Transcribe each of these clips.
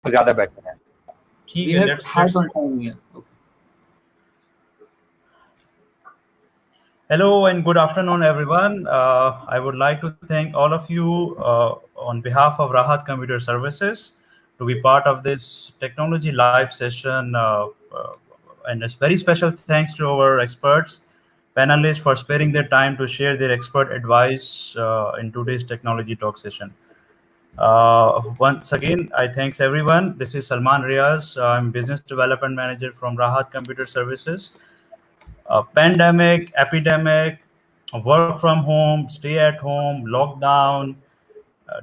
तो ज़्यादा बेटर है। ठीक We है, have let's hard on time here. Okay. Hello and good afternoon, everyone. I would like to thank all of you on behalf of Rahat Computer Services to be part of this technology live session. And a very special thanks to our experts, panelists for sparing their time to share their expert advice in today's technology talk session. Once again, I thanks everyone. This is Salman Riaz. I'm Business Development Manager from Rahat Computer Services. Pandemic, epidemic, work from home, stay at home, lockdown,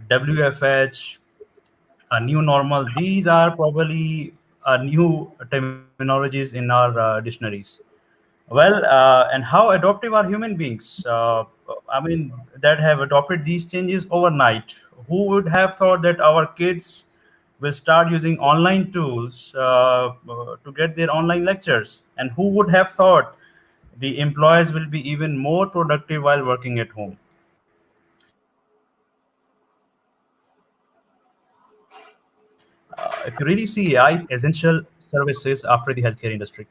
WFH, a new normal. These are probably new terminologies in our dictionaries. Well, and how adaptive are human beings? I mean, that have adopted these changes overnight. Who would have thought that our kids will start using online tools to get their online lectures? And who would have thought the employees will be even more productive while working at home? If you really see AI essential services after the healthcare industry,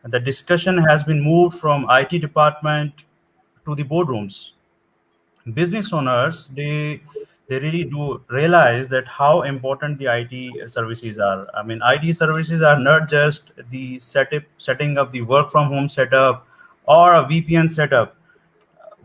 the discussion has been moved from IT department to the boardrooms. Business owners, they really do realize that how important the IT services are. I mean, IT services are not just the setting up the work from home setup or a VPN setup.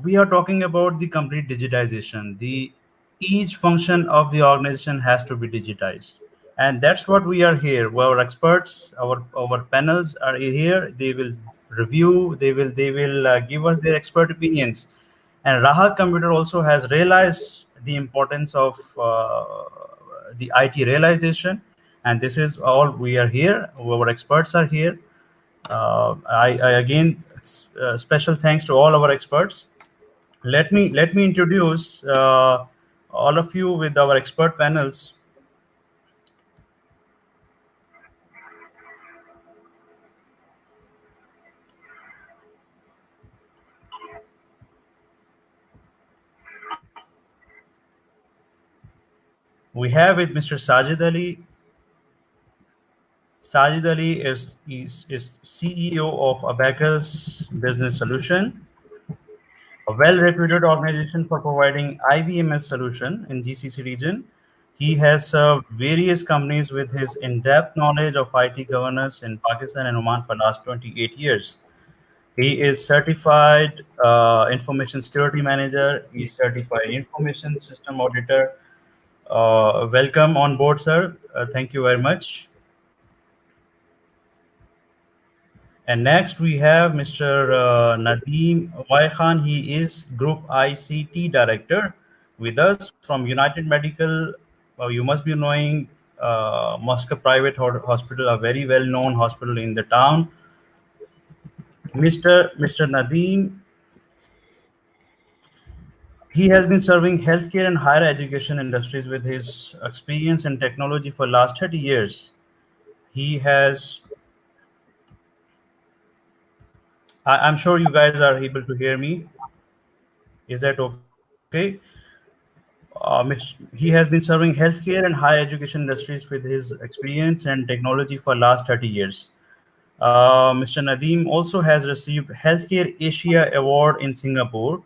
We are talking about the complete digitization. The each function of the organization has to be digitized, and that's what we are here. Our experts, our panels are here. They will review. They will give us their expert opinions. And Rahat Computer also has realized the importance of the IT realization, and this is all we are here. Our experts are here. I again special thanks to all our experts. Let me introduce all of you with our expert panels. We have with Mr. Sajid Ali. Sajid Ali is CEO of Abacus Business Solution, a well-reputed organization for providing IVMS solution in GCC region. He has served various companies with his in-depth knowledge of IT governance in Pakistan and Oman for last 28 years. He is certified information security manager. He is certified information system auditor. Welcome on board, sir. Thank you very much. And next we have Mr. Nadeem Waihan. He is Group ICT Director with us from United Medical. You must be knowing Muscat Private Hospital, a very well-known hospital in the town. Mr. Nadeem, he has been serving healthcare and higher education industries with his experience in technology for last 30 years. He has, I'm sure you guys are able to hear me. Is that okay? He has been serving healthcare and higher education industries with his experience and technology for last 30 years. Mr. Nadeem also has received Healthcare Asia Award in Singapore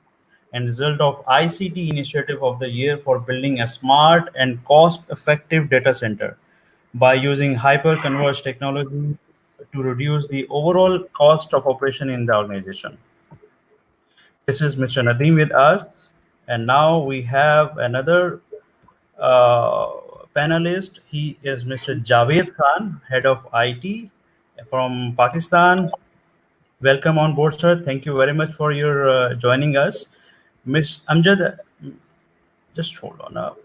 and result of ICT Initiative of the Year for building a smart and cost-effective data center by using hyper-converged technology to reduce the overall cost of operation in the organization. This is Mr. Nadeem with us. And now we have another uh, panelist. He is Mr. Javed Khan, Head of IT from Pakistan. Welcome on board, sir. Thank you very much for your joining us. Miss Amjad, just hold on.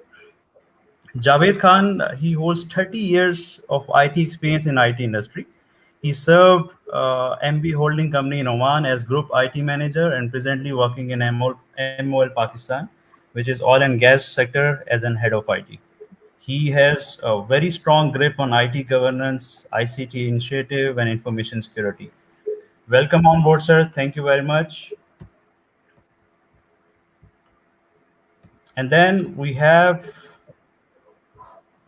Javed Khan, he holds 30 years of IT experience in IT industry. He served MB Holding Company in Oman as Group IT Manager and presently working in MOL Pakistan, which is oil and gas sector as an head of IT. He has a very strong grip on IT governance, ICT initiative, and information security. Welcome on board, sir. Thank you very much. And then we have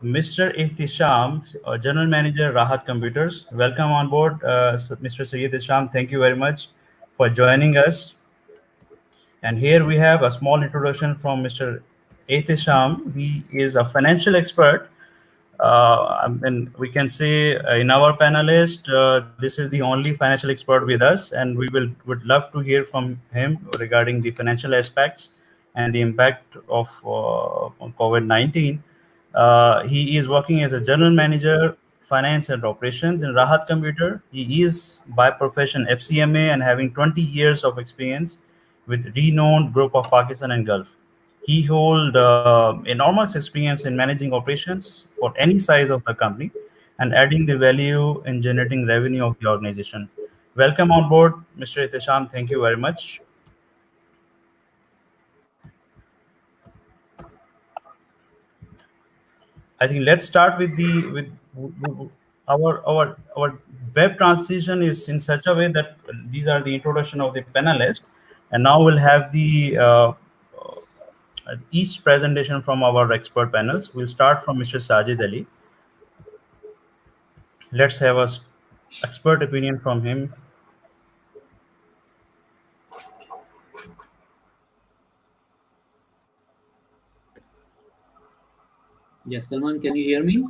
Mr. Ihtisham, General Manager, Rahat Computers. Welcome on board, Mr. Sayyid Isham. Thank you very much for joining us. And here we have a small introduction from Mr. Ihtisham. He is a financial expert. And we can say in our panelist, this is the only financial expert with us, and we would love to hear from him regarding the financial aspects and the impact of COVID-19. He is working as a general manager, finance and operations in Rahat Computer. He is by profession FCMA and having 20 years of experience with renowned group of Pakistan and Gulf. He holds enormous experience in managing operations for any size of the company and adding the value in generating revenue of the organization. Welcome on board, Mr. Itisham. Thank you very much. I think let's start with the with our web transition is in such a way that these are the introduction of the panelists, and now we'll have the each presentation from our expert panels. We'll start from Mr. Sajid Ali. Let's have a expert opinion from him. Yes, Salman, can you hear me?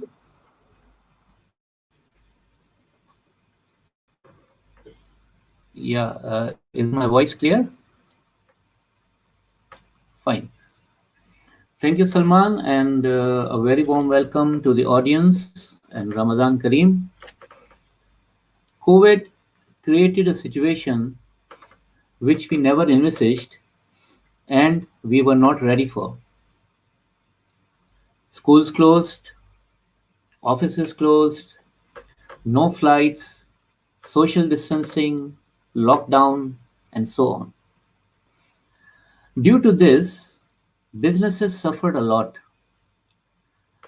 Yeah, is my voice clear? Fine. Thank you, Salman, and a very warm welcome to the audience and Ramadan Kareem. COVID created a situation which we never envisaged and we were not ready for. Schools closed, offices closed, no flights, social distancing, lockdown, and so on. Due to this, businesses suffered a lot.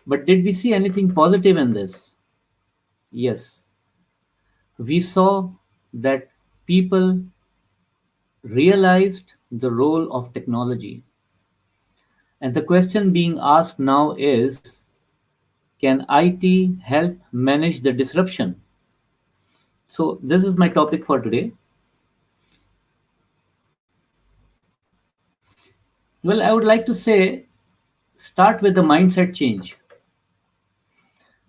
But did we see anything positive in this? Yes. We saw that people realized the role of technology. And the question being asked now is, can IT help manage the disruption? So this is my topic for today. Well, I would like to say, start with the mindset change.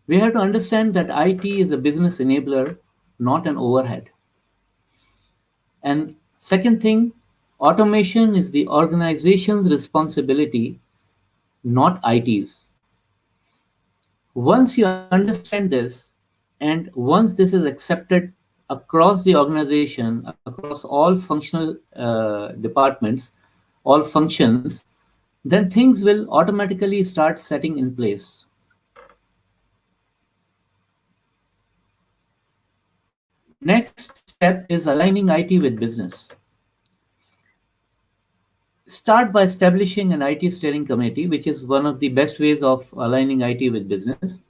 We have to understand that IT is a business enabler, not an overhead. And second thing, automation is the organization's responsibility, not IT's. Once you understand this, and once this is accepted across the organization, across all functional departments, all functions, then things will automatically start setting in place. Next step is aligning IT with business. Start by establishing an IT steering committee, which is one of the best ways of aligning IT with business.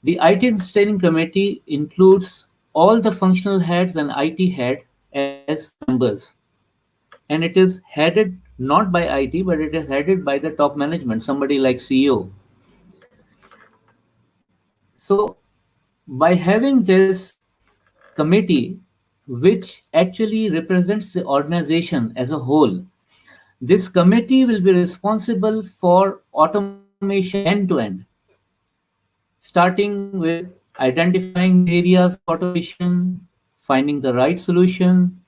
The IT steering committee includes all the functional heads and IT head as members. And it is headed not by IT, but it is headed by the top management, somebody like CEO. So by having this committee, which actually represents the organization as a whole, this committee will be responsible for automation end to end, starting with identifying areas of automation, finding the right solution,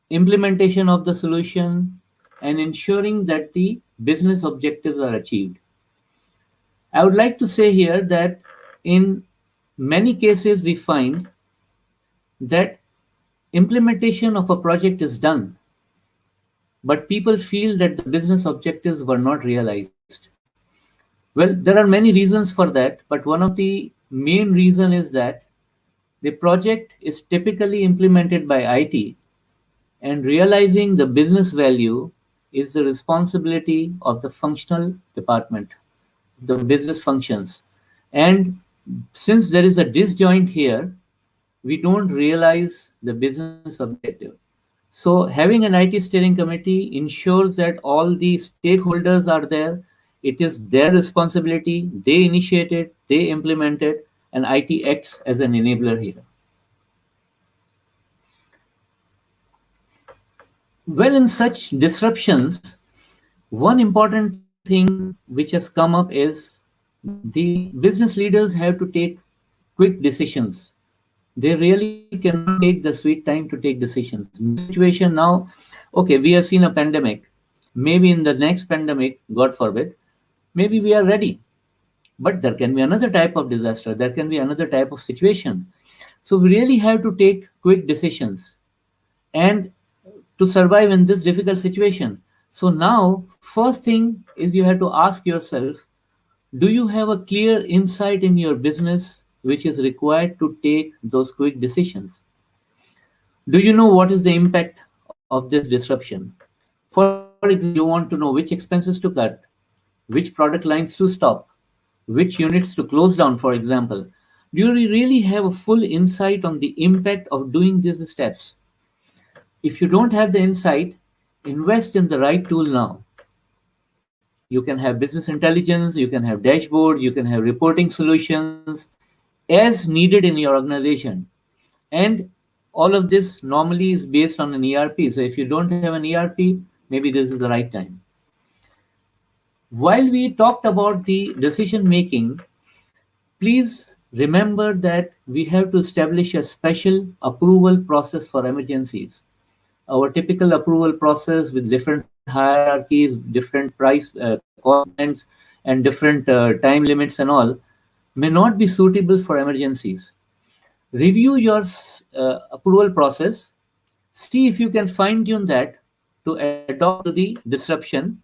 implementation of the solution, and ensuring that the business objectives are achieved. I would like to say here that in many cases we find that implementation of a project is done, but people feel that the business objectives were not realized. Well, there are many reasons for that, but one of the main reason is that the project is typically implemented by IT, and realizing the business value is the responsibility of the functional department, the business functions. And since there is a disjoint here, we don't realize the business objective. So having an IT steering committee ensures that all the stakeholders are there It is their responsibility. They initiate it, they implement it, and IT acts as an enabler here. Well, in such disruptions, one important thing which has come up is the business leaders have to take quick decisions. They really cannot take the sweet time to take decisions. In this situation now, okay, we have seen a pandemic. Maybe in the next pandemic, God forbid, maybe we are ready. But there can be another type of disaster. There can be another type of situation. So we really have to take quick decisions and to survive in this difficult situation. So now, first thing is you have to ask yourself, do you have a clear insight in your business which is required to take those quick decisions? Do you know what is the impact of this disruption? For example, you want to know which expenses to cut, which product lines to stop, which units to close down, for example. Do you really have a full insight on the impact of doing these steps? If you don't have the insight, invest in the right tool now. You can have business intelligence, you can have dashboard, you can have reporting solutions as needed in your organization. And all of this normally is based on an ERP. So if you don't have an ERP, maybe this is the right time. While we talked about the decision making, please remember that we have to establish a special approval process for emergencies. Our typical approval process with different hierarchies, different price cost bands, and different time limits and all may not be suitable for emergencies. Review your approval process, see if you can fine tune that to adopt to the disruption,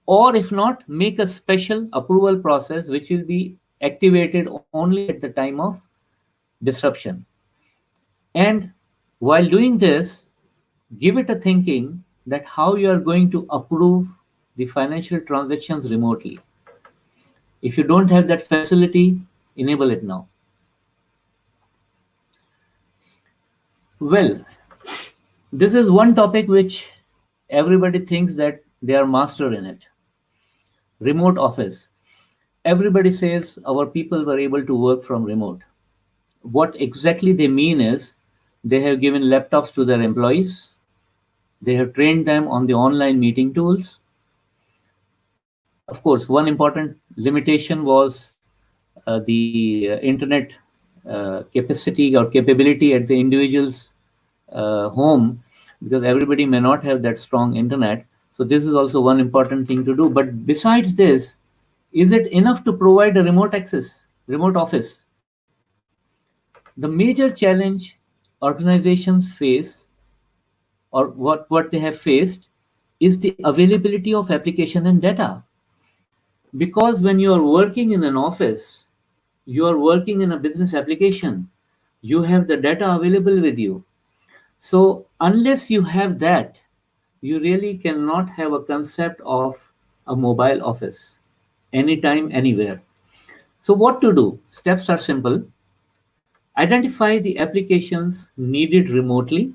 or if not, make a special approval process which will be activated only at the time of disruption. And while doing this, give it a thinking that how you are going to approve the financial transactions remotely. If you don't have that facility, enable it now. Well, this is one topic which everybody thinks that they are master in it. Remote office. Everybody says our people were able to work from remote. What exactly they mean is they have given laptops to their employees. They have trained them on the online meeting tools. Of course, one important limitation was the internet capacity or capability at the individual's home, because everybody may not have that strong internet. So this is also one important thing to do. But besides this, is it enough to provide a remote access, remote office? The major challenge organizations face, or what they have faced, is the availability of application and data. Because when you are working in an office, you are working in a business application, you have the data available with you. So unless you have that, you really cannot have a concept of a mobile office anytime, anywhere. So what to do? Steps are simple. Identify the applications needed remotely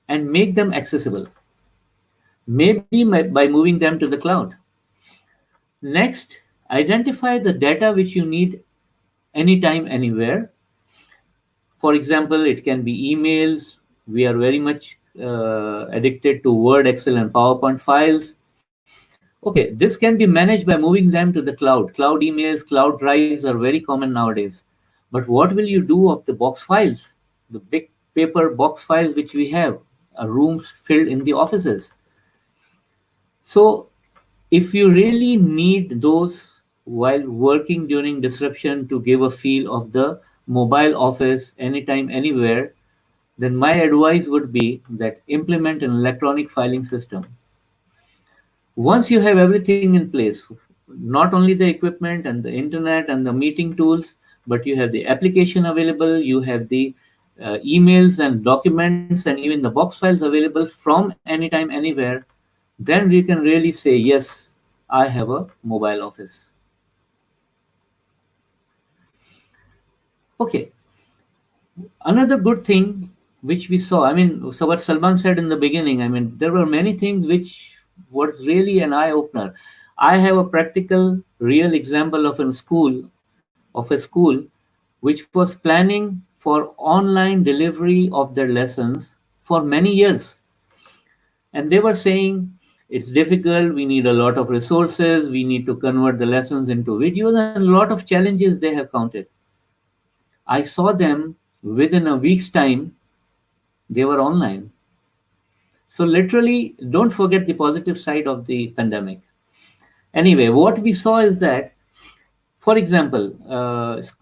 and make them accessible, maybe by moving them to the cloud. Next, identify the data which you need anytime, anywhere. For example, it can be emails. We are very much addicted to Word, Excel, and PowerPoint files. Okay, this can be managed by moving them to the cloud. Cloud emails, cloud drives are very common nowadays. But what will you do of the box files, the big paper box files which we have, rooms filled in the offices? So if you really need those while working during disruption to give a feel of the mobile office anytime, anywhere, then my advice would be that implement an electronic filing system. Once you have everything in place, not only the equipment and the internet and the meeting tools, but you have the application available, you have the emails and documents and even the box files available from anytime, anywhere, then we can really say, yes, I have a mobile office. Okay. Another good thing which we saw, so what Salman said in the beginning, there were many things which was really an eye opener. I have a practical, real example of a school which was planning for online delivery of their lessons for many years. And they were saying it's difficult, we need a lot of resources, we need to convert the lessons into videos, and a lot of challenges they have counted. I saw them within a week's time, they were online. So, literally, don't forget the positive side of the pandemic. Anyway, what we saw is that, for example,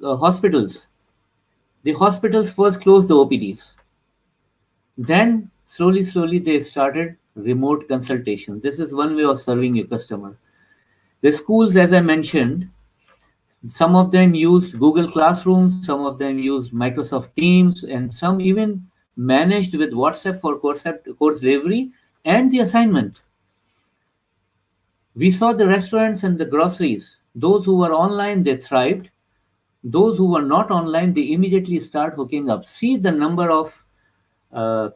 hospitals, the hospitals first closed the OPDs. Then, slowly, they started remote consultation. This is one way of serving a customer. The schools, as I mentioned, some of them used Google Classroom, some of them used Microsoft Teams, and some even managed with WhatsApp for course delivery and the assignment. We saw the restaurants and the groceries. Those who were online, they thrived. Those who were not online, they immediately start hooking up. See the number of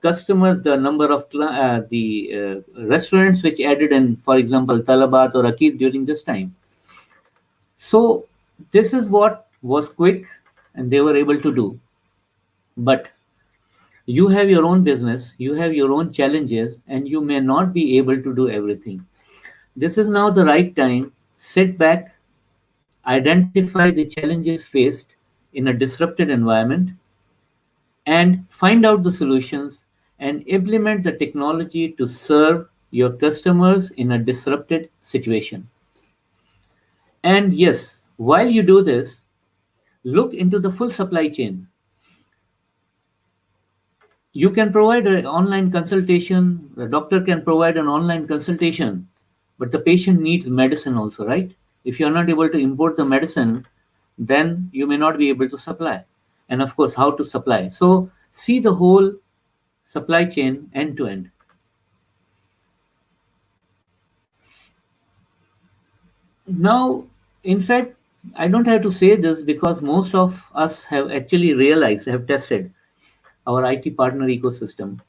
customers, the number of the restaurants which added in, for example, Talabat or Akid during this time. So this is what was quick and they were able to do. But you have your own business, you have your own challenges, and you may not be able to do everything. This is now the right time. Sit back, identify the challenges faced in a disrupted environment, and find out the solutions and implement the technology to serve your customers in a disrupted situation. And yes, while you do this, look into the full supply chain. You can provide an online consultation, the doctor can provide an online consultation, but the patient needs medicine also, right? If you're not able to import the medicine, then you may not be able to supply. And of course, how to supply. So see the whole supply chain end to end. Now, in fact, I don't have to say this because most of us have actually realized, have tested our IT partner ecosystem.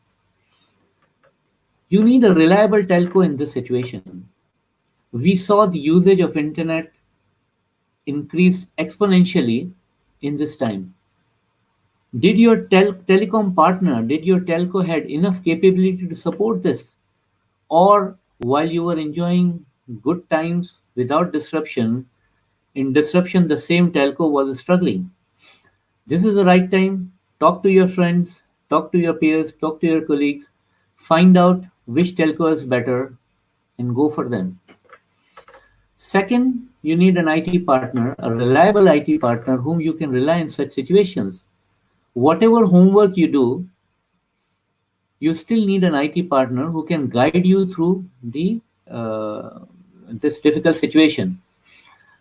You need a reliable telco in this situation. We saw the usage of internet increased exponentially in this time. Did your telecom partner, did your telco had enough capability to support this? Or while you were enjoying good times without disruption, in disruption the same telco was struggling? This is the right time. Talk to your friends, talk to your peers, talk to your colleagues, find out which telco is better and go for them. Second, you need an IT partner, a reliable IT partner whom you can rely in such situations. Whatever homework you do, you still need an IT partner who can guide you through the this difficult situation.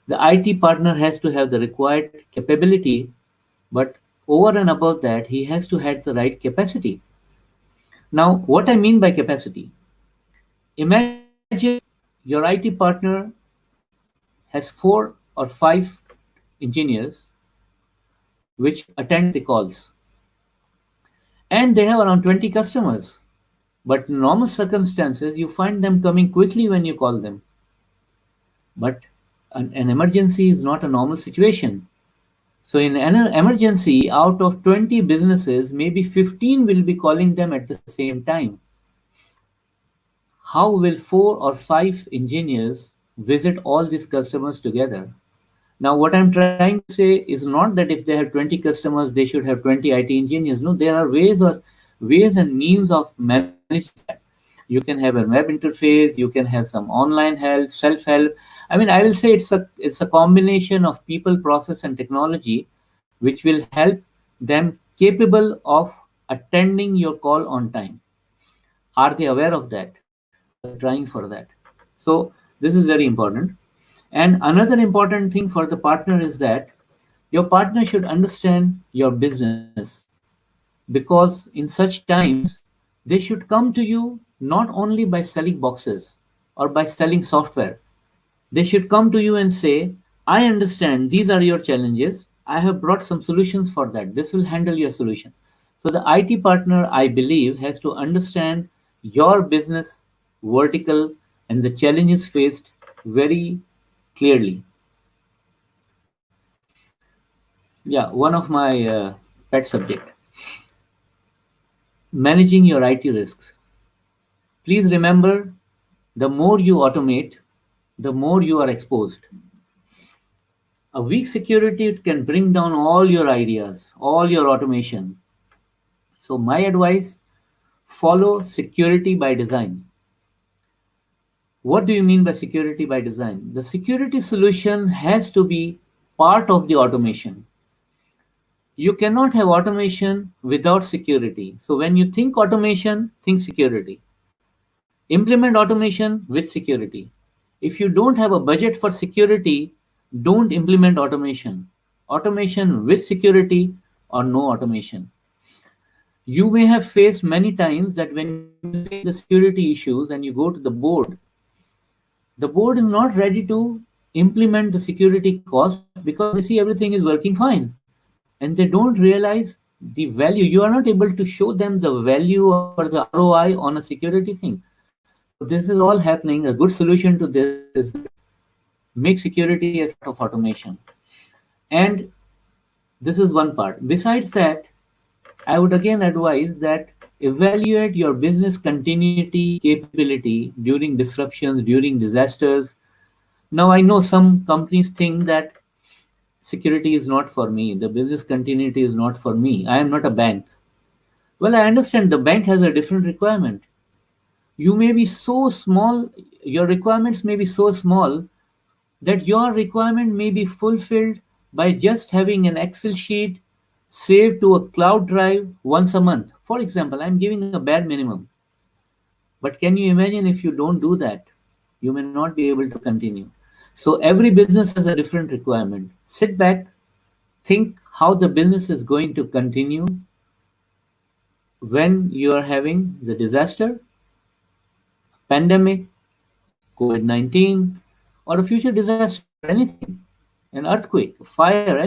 The IT partner has to have the required capability, but over and above that, he has to have the right capacity. Now, what I mean by capacity, imagine your IT partner has 4 or 5 engineers which attend the calls, and they have around 20 customers. But in normal circumstances, you find them coming quickly when you call them. But an emergency is not a normal situation. So in an emergency, out of 20 businesses, maybe 15 will be calling them at the same time. How will 4 or 5 engineers visit all these customers together? Now, what I'm trying to say is not that if they have 20 customers, they should have 20 IT engineers. No, there are ways and means of managing that. You can have a web interface, you can have some online help, self-help. I mean, I will say it's a combination of people, process, and technology, which will help them capable of attending your call on time. Are they aware of that? Are they trying for that? So this is very important. And another important thing for the partner is that your partner should understand your business, because in such times they should come to you not only by selling boxes or by selling software. They should come to you and say, I understand these are your challenges. I have brought some solutions for that. This will handle your solutions. So the IT partner, I believe, has to understand your business vertical and the challenges faced very clearly. Yeah, one of my pet subject, managing your IT risks. Please remember, the more you automate, the more you are exposed. A weak security can bring down all your ideas, all your automation. So my advice, follow security by design. What do you mean by security by design? The security solution has to be part of the automation. You cannot have automation without security. So when you think automation, think security. Implement automation with security. If you don't have a budget for security, don't implement automation. Automation with security or no automation. You may have faced many times that when you face the security issues and you go to the board is not ready to implement the security cost because they see everything is working fine and they don't realize the value. You are not able to show them the value or the ROI on a security thing. So this is all happening. A good solution to this is that make security as part of automation. And this is one part. Besides that, I would again advise that evaluate your business continuity capability during disruptions, during disasters. Now, I know some companies think that security is not for me, the business continuity is not for me. I am not a bank. Well, I understand the bank has a different requirement. You may be so small, your requirements may be so small that your requirement may be fulfilled by just having an Excel sheet saved to a cloud drive once a month. For example, I'm giving a bare minimum. But can you imagine if you don't do that? You may not be able to continue. So every business has a different requirement. Sit back, think how the business is going to continue when you are having the disaster, pandemic, COVID-19, or a future disaster, anything, an earthquake, a fire,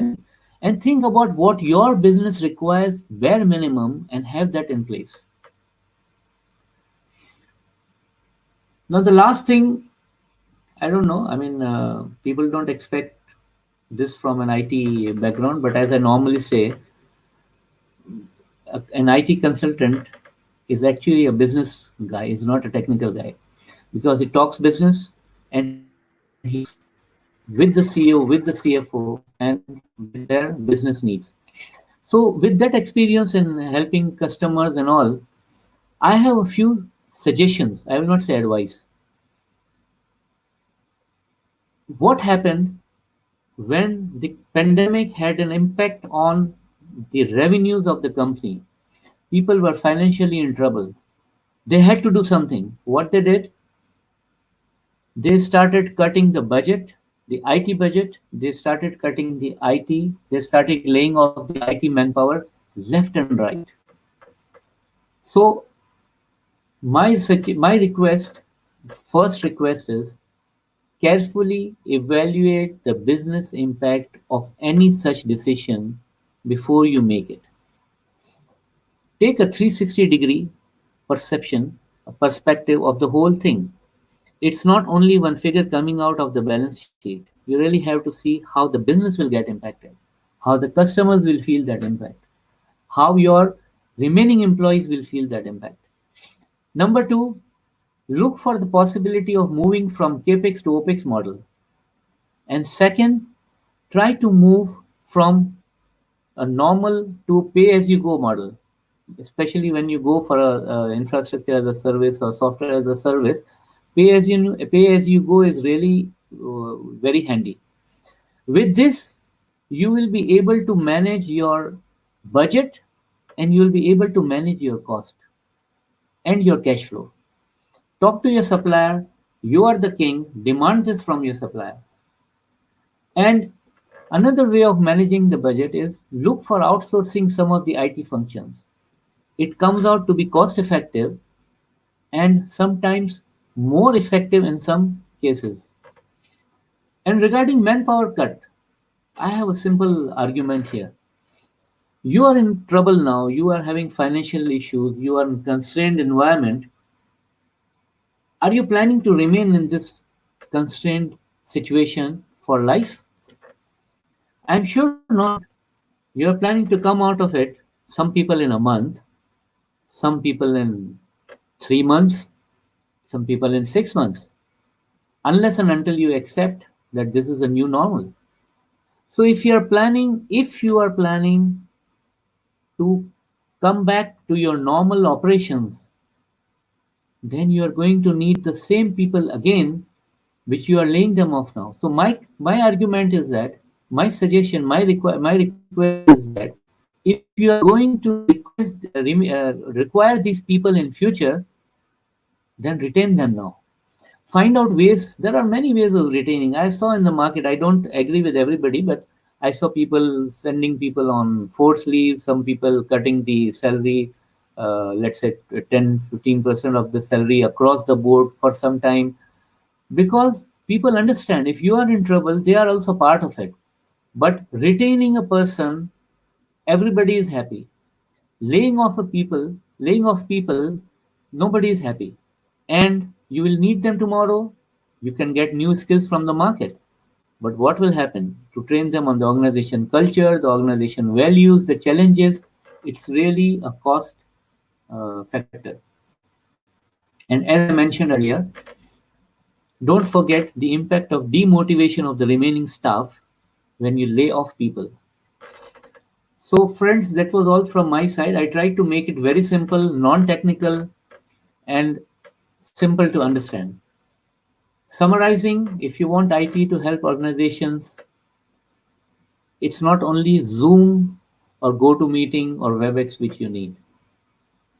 and think about what your business requires bare minimum and have that in place. Now, the last thing, I don't know, I mean, people don't expect this from an IT background, but as I normally say, an IT consultant is actually a business guy, is not a technical guy, because he talks business and he works with the CEO, with the CFO, and with their business needs. So, with that experience in helping customers and all, I have a few suggestions. I will not say advice. What happened when the pandemic had an impact on the revenues of the company? People were financially in trouble. They had to do something. What they did, they started cutting the budget, the IT budget. They started cutting the IT. They started laying off the IT manpower left and right. So my request, first request is carefully evaluate the business impact of any such decision before you make it. Take a 360-degree perception, a perspective of the whole thing. It's not only one figure coming out of the balance sheet. You really have to see how the business will get impacted, how the customers will feel that impact, how your remaining employees will feel that impact. Number two, look for the possibility of moving from capex to opex model. And second, try to move from a normal to pay as you go model, especially when you go for a infrastructure as a service or software as a service. Pay as you go is really very handy. With this, you will be able to manage your budget and you will be able to manage your cost and your cash flow. Talk to your supplier. You are the king. Demand this from your supplier. And another way of managing the budget is look for outsourcing some of the IT functions. It comes out to be cost effective and sometimes more effective in some cases. And regarding manpower cut, I have a simple argument here. You are in trouble now, you are having financial issues, you are in constrained environment. Are you planning to remain in this constrained situation for life? I'm sure not. You're planning to come out of it, some people in a month, some people in 3 months, some people in 6 months, unless and until you accept that this is a new normal. So if you are planning to come back to your normal operations, then you are going to need the same people again, which you are laying them off now. So my argument is that my suggestion, my request is that if you are going to require these people in future, then retain them now. Find out ways. There are many ways of retaining. I saw in the market. I don't agree with everybody, but I saw people sending people on forced leave. Some people cutting the salary, let's say 10-15% of the salary across the board for some time, because people understand if you are in trouble, they are also part of it. But retaining a person, everybody is happy. Laying off people, nobody is happy. And you will need them tomorrow. You can get new skills from the market. But what will happen? To train them on the organization culture, the organization values, the challenges, it's really a cost factor. And as I mentioned earlier, don't forget the impact of demotivation of the remaining staff when you lay off people. So, friends, that was all from my side. I tried to make it very simple, non technical, and simple to understand. Summarizing, if you want IT to help organizations, it's not only Zoom or GoToMeeting or WebEx which you need.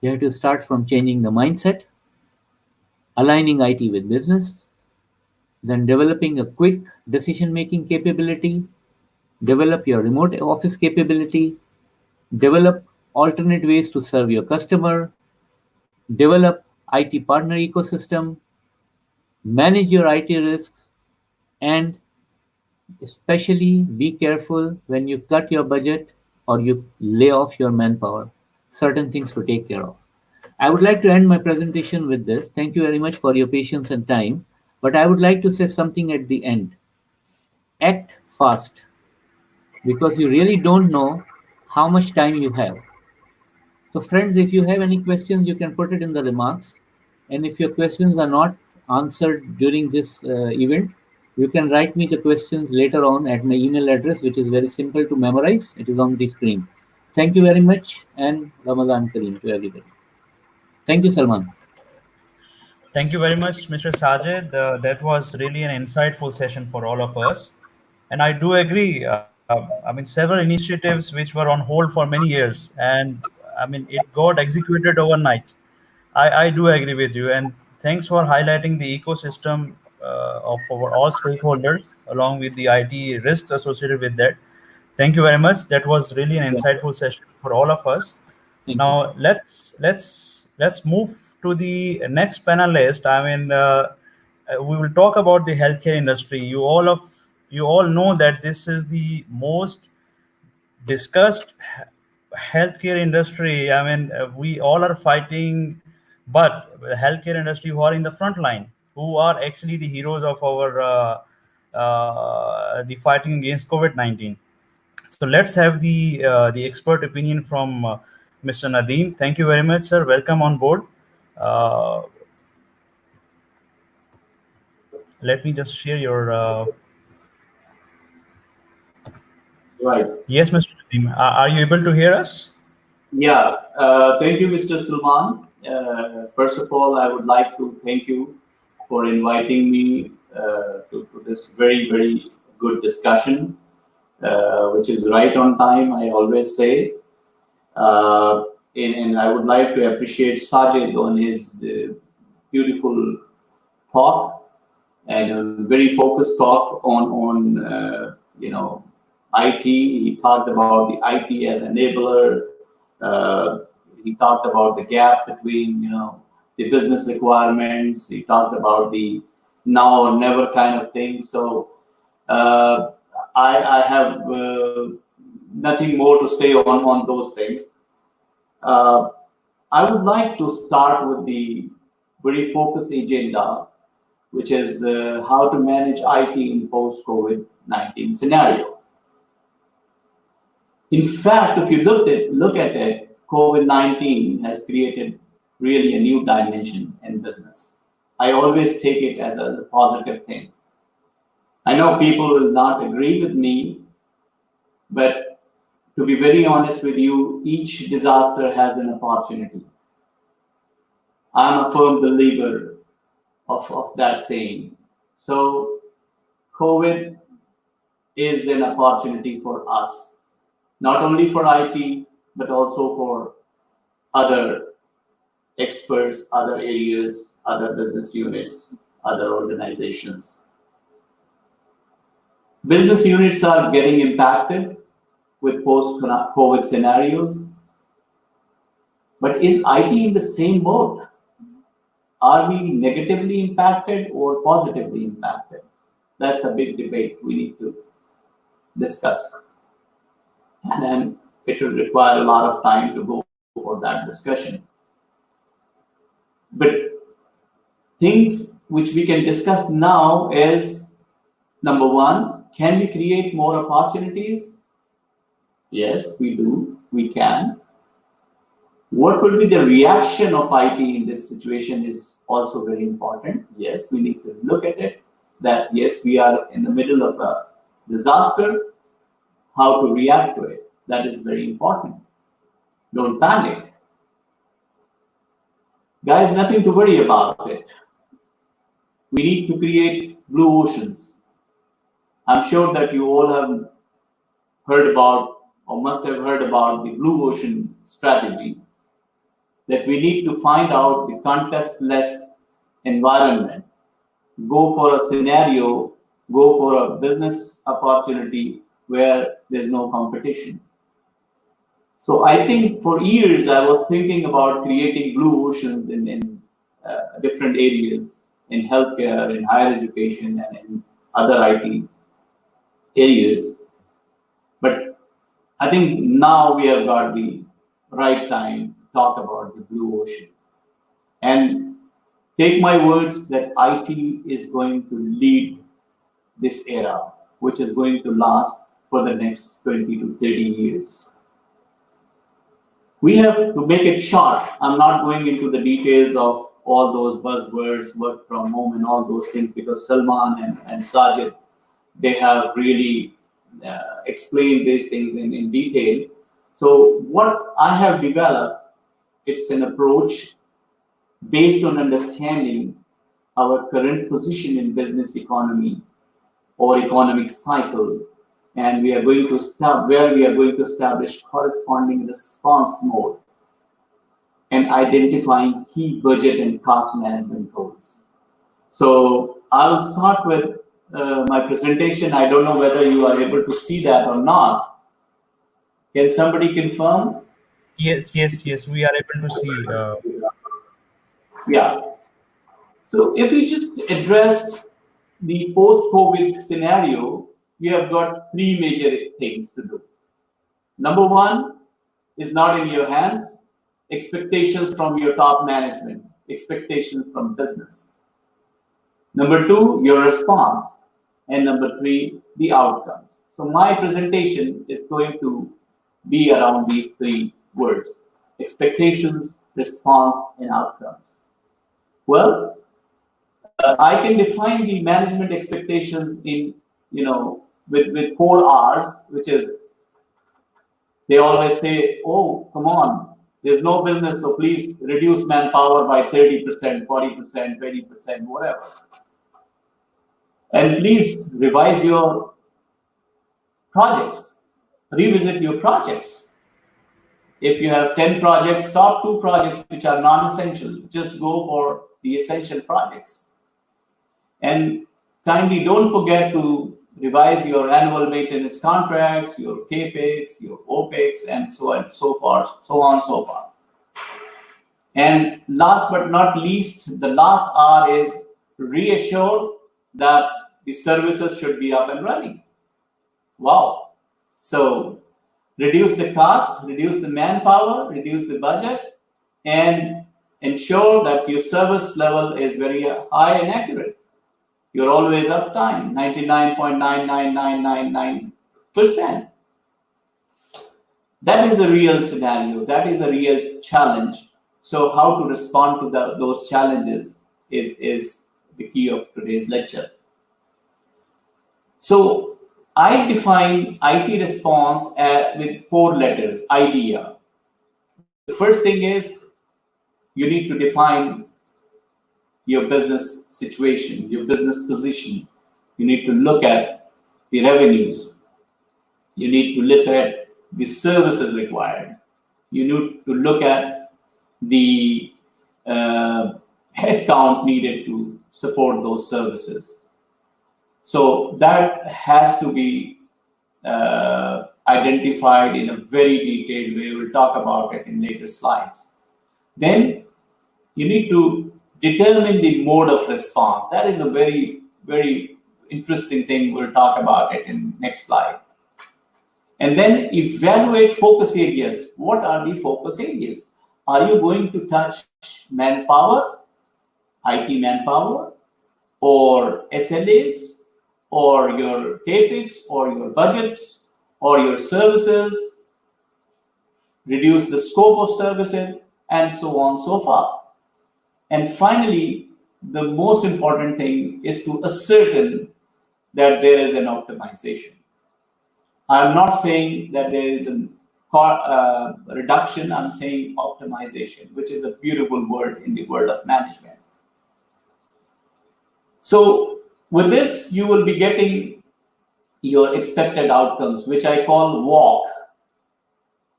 You have to start from changing the mindset, aligning IT with business, then developing a quick decision making capability, develop your remote office capability, develop alternate ways to serve your customer, develop IT partner ecosystem, manage your IT risks, and especially be careful when you cut your budget or you lay off your manpower. Certain things to take care of. I would like to end my presentation with this. Thank you very much for your patience and time. But I would like to say something at the end. Act fast, because you really don't know how much time you have. So, friends, if you have any questions, you can put it in the remarks. And if your questions are not answered during this event, you can write me the questions later on at my email address, which is very simple to memorize. It is on the screen. Thank you very much, and Ramadan Kareem to everybody. Thank you, Salman. Thank you very much, Mr. Sajid. That was really an insightful session for all of us. And I do agree. Several initiatives which were on hold for many years, and it got executed overnight. I do agree with you. And thanks for highlighting the ecosystem of our all stakeholders, along with the IT risks associated with that. Thank you very much. That was really an Yeah, insightful session for all of us. thank you. Now let's move to the next panelist. We will talk about the healthcare industry. You all know that this is the most discussed healthcare industry. We all are fighting, but the healthcare industry who are in the front line, who are actually the heroes of our the fighting against COVID-19. So let's have the expert opinion from Mr. Nadeem. Thank you very much, sir. Welcome on board. Uh, Let me just share your. Right. Yes, Mr. Nadeem. Are you able to hear us? Yeah. Thank you, Mr. Sulman. First of all, I would like to thank you for inviting me to this very, very good discussion, which is right on time, I always say. And I would like to appreciate Sajid on his beautiful talk and a very focused talk on IT. He talked about the IT as enabler. He talked about the gap between the business requirements. He talked about the now or never kind of thing. So I have nothing more to say on those things. I would like to start with the very focused agenda, which is how to manage IT in post-COVID-19 scenario. In fact, if you look at it, COVID-19 has created really a new dimension in business. I always take it as a positive thing. I know people will not agree with me, but to be very honest with you, each disaster has an opportunity. I'm a firm believer of that saying. So COVID is an opportunity for us, not only for IT, but also for other experts, other areas, other business units, other organizations. Business units are getting impacted with post-COVID scenarios. But is IT in the same boat? Are we negatively impacted or positively impacted? That's a big debate we need to discuss. And then it will require a lot of time to go for that discussion. But things which we can discuss now is, number one, can we create more opportunities? Yes, we do. We can. What will be the reaction of IT in this situation is also very important. Yes, we need to look at it, that yes, we are in the middle of a disaster, how to react to it. That is very important. Don't panic. Guys, nothing to worry about it. We need to create blue oceans. I'm sure that you all have heard about or must have heard about the blue ocean strategy, that we need to find out the contest-less environment, go for a scenario, go for a business opportunity where there's no competition. So I think for years I was thinking about creating blue oceans in different areas, in healthcare, in higher education, and in other IT areas. But I think now we have got the right time to talk about the blue ocean. And take my words that IT is going to lead this era, which is going to last for the next 20 to 30 years. We have to make it short. I'm not going into the details of all those buzzwords, work from home and all those things, because Salman and Sajid, they have really explained these things in detail. So what I have developed, it's an approach based on understanding our current position in business economy or economic cycle, and we are going to establish corresponding response mode and identifying key budget and cost management goals. So I will start with my presentation. I don't know whether you are able to see that or not. Can somebody confirm? Yes, we are able to see. Yeah. So if we just address the post-COVID scenario, we have got three major things to do. Number one is not in your hands. Expectations from your top management, expectations from business. Number two, your response. And number three, the outcomes. So my presentation is going to be around these three words: expectations, response, and outcomes. Well, I can define the management expectations in, with 4 R's, which is, they always say, oh, come on, there's no business, so please reduce manpower by 30%, 40%, 20%, whatever. And please revise your projects, revisit your projects. If you have 10 projects, stop 2 projects which are non-essential. Just go for the essential projects. And kindly don't forget to revise your annual maintenance contracts, your CAPEX, your OPEX, and so on and so forth, so on and so forth. And last but not least, the last R is reassure that the services should be up and running. Wow. So reduce the cost, reduce the manpower, reduce the budget, and ensure that your service level is very high and accurate. You're always uptime, 99.99999%. That is a real scenario. That is a real challenge. So how to respond to those challenges is the key of today's lecture. So I define IT response with 4 letters, IDEA. The first thing is you need to define your business situation, your business position. You need to look at the revenues. You need to look at the services required. You need to look at the headcount needed to support those services. So that has to be identified in a very detailed way. We'll talk about it in later slides. Then you need to determine the mode of response. That is a very, very interesting thing. We'll talk about it in next slide. And then evaluate focus areas. What are the focus areas? Are you going to touch manpower, IT manpower, or SLAs, or your CAPEX, or your budgets, or your services, reduce the scope of services, and so on, so far. And finally, the most important thing is to ascertain that there is an optimization. I'm not saying that there is a reduction, I'm saying optimization, which is a beautiful word in the world of management. So with this, you will be getting your expected outcomes, which I call WALK,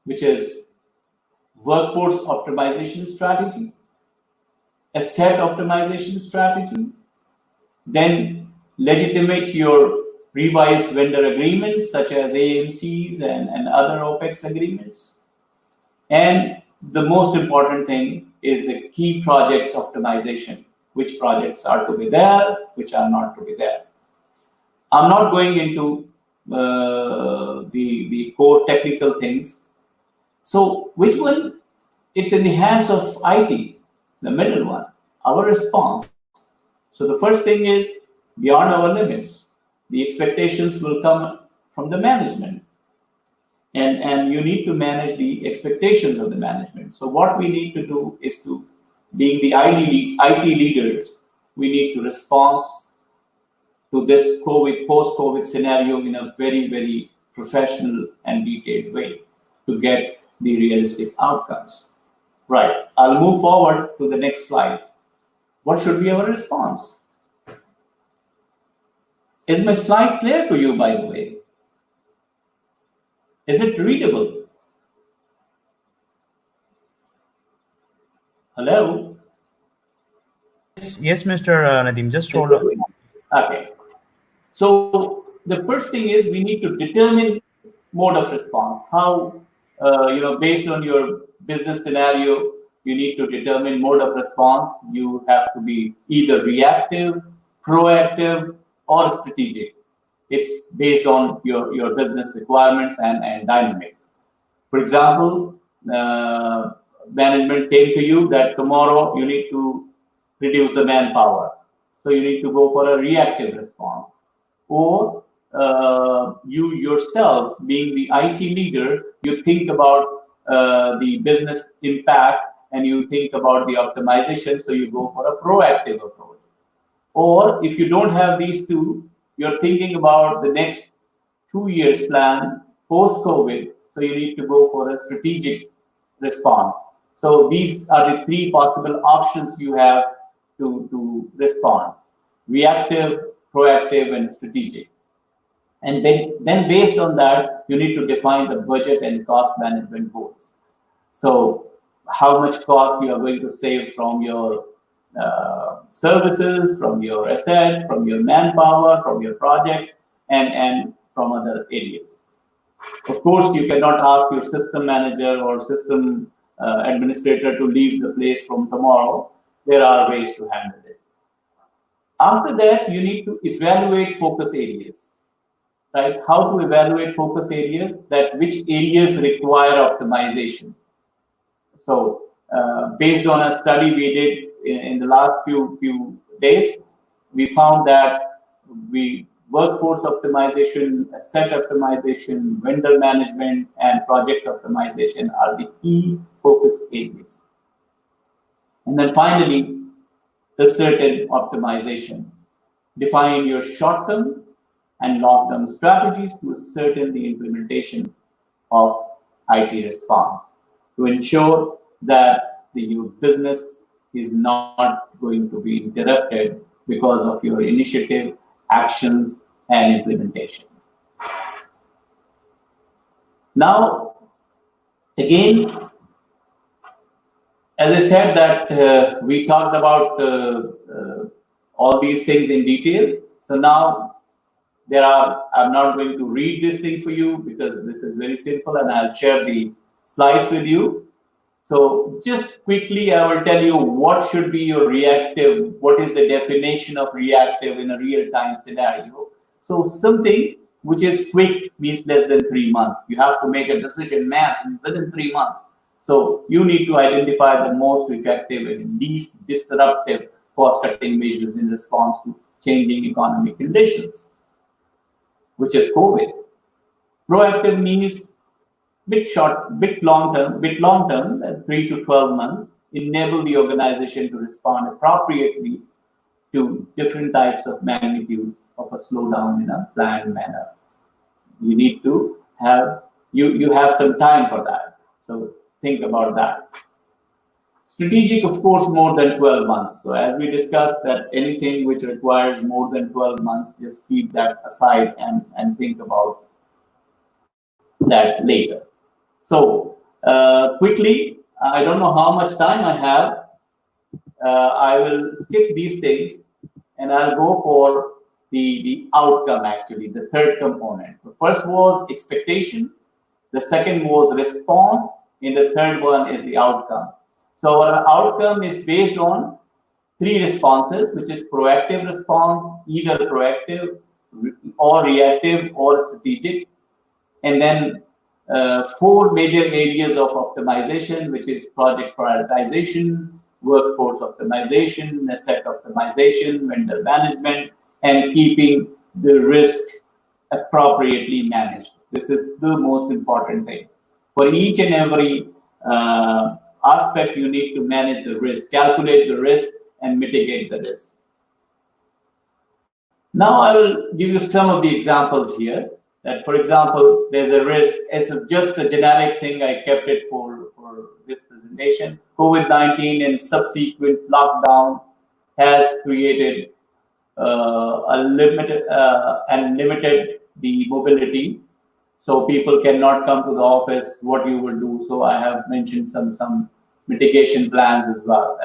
which is workforce optimization strategy, asset optimization strategy, then legitimate your revised vendor agreements such as AMCs and other OPEX agreements. And the most important thing is the key projects optimization, which projects are to be there, which are not to be there. I'm not going into the core technical things. So which one? It's in the hands of IT, the middle one, our response. So the first thing is beyond our limits. The expectations will come from the management. And you need to manage the expectations of the management. So what we need to do is to, being the IT leaders, we need to respond to this post-COVID scenario in a very, very professional and detailed way to get the realistic outcomes. Right, I'll move forward to the next slides. What should be our response? Is my slide clear to you, by the way? Is it readable? Hello? Yes, Mr. Nadeem, just hold on. Okay. So the first thing is we need to determine mode of response. How, based on your business scenario, you need to determine mode of response. You have to be either reactive, proactive, or strategic. It's based on your business requirements and dynamics. For example, management came to you that tomorrow you need to reduce the manpower. So you need to go for a reactive response. Or you yourself, being the IT leader, you think about the business impact and you think about the optimization, so you go for a proactive approach. Or if you don't have these two, you're thinking about the next 2 years plan post-COVID, so you need to go for a strategic response. So these are the 3 possible options you have to respond: reactive, proactive, and strategic. And then based on that, you need to define the budget and cost management goals. So how much cost you are going to save from your services, from your asset, from your manpower, from your projects, and from other areas. Of course, you cannot ask your system manager or system administrator to leave the place from tomorrow. There are ways to handle it. After that, you need to evaluate focus areas. Right? How to evaluate focus areas, that which areas require optimization. So based on a study we did in the last few days, we found that workforce optimization, asset optimization, vendor management, and project optimization are the key focus areas. And then finally, ascertain optimization. Define your short-term and long-term strategies to ascertain the implementation of IT response to ensure that your business is not going to be interrupted because of your initiative, actions, and implementation. Now, again, as I said that we talked about all these things in detail. So now I'm not going to read this thing for you because this is very simple, and I'll share the slides with you. So just quickly, I will tell you what should be your reactive, what is the definition of reactive in a real-time scenario. So something which is quick means less than 3 months. You have to make a decision, man, within 3 months. So you need to identify the most effective and least disruptive cost-cutting measures in response to changing economic conditions, which is COVID. Proactive means bit short, bit long term, 3 to 12 months, enable the organization to respond appropriately to different types of magnitude of a slowdown in a planned manner. You need to have, you have some time for that. So think about that. Strategic, of course, more than 12 months. So as we discussed, that anything which requires more than 12 months, just keep that aside and think about that later. So quickly, I don't know how much time I have. I will skip these things and I'll go for the outcome, actually, the third component. The first was expectation, the second was response, and the third one is the outcome. So our outcome is based on 3 responses, which is proactive response, either proactive or reactive or strategic, and then 4 major areas of optimization, which is project prioritization, workforce optimization, asset optimization, vendor management, and keeping the risk appropriately managed. This is the most important thing. For each and every aspect, you need to manage the risk, calculate the risk, and mitigate the risk. Now I will give you some of the examples here. That, for example, there's a risk. It's just a generic thing. I kept it for this presentation. COVID-19 and subsequent lockdown has created limited the mobility. So people cannot come to the office. What you will do? So I have mentioned some mitigation plans as well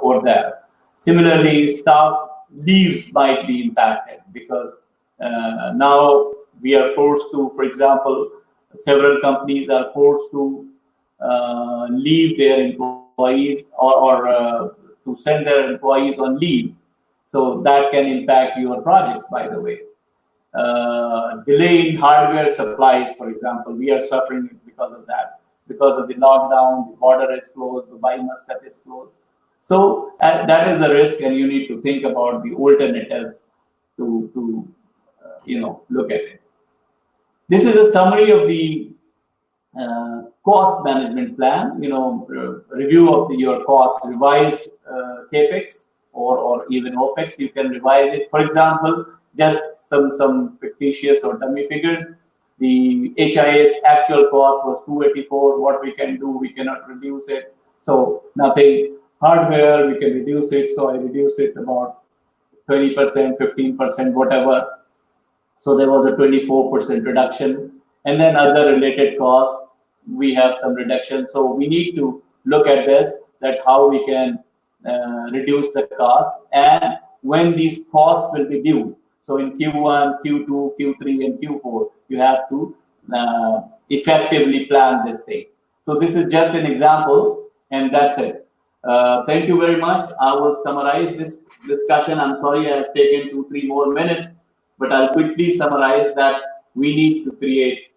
over there. Similarly, staff leaves might be impacted because now we are forced to, for example, several companies are forced to leave their employees or to send their employees on leave. So that can impact your projects, by the way. Delay in hardware supplies, for example, we are suffering because of that. Because of the lockdown, the border is closed, Dubai Muscat is closed. So that is a risk, and you need to think about the alternatives to look at it. This is a summary of the cost management plan. Review of your cost, revised capex or even opex. You can revise it. For example, just some fictitious or dummy figures. The HIS actual cost was 284. What we can do, we cannot reduce it. So nothing. Hardware, we can reduce it. So I reduced it about 20%, 15%, whatever. So there was a 24% reduction. And then other related costs, we have some reduction. So we need to look at this, that how we can reduce the cost and when these costs will be due. So in Q1, Q2, Q3, and Q4, you have to effectively plan this thing. So this is just an example, and that's it. Thank you very much. I will summarize this discussion. I'm sorry I have taken 2-3 more minutes, but I'll quickly summarize that we need to create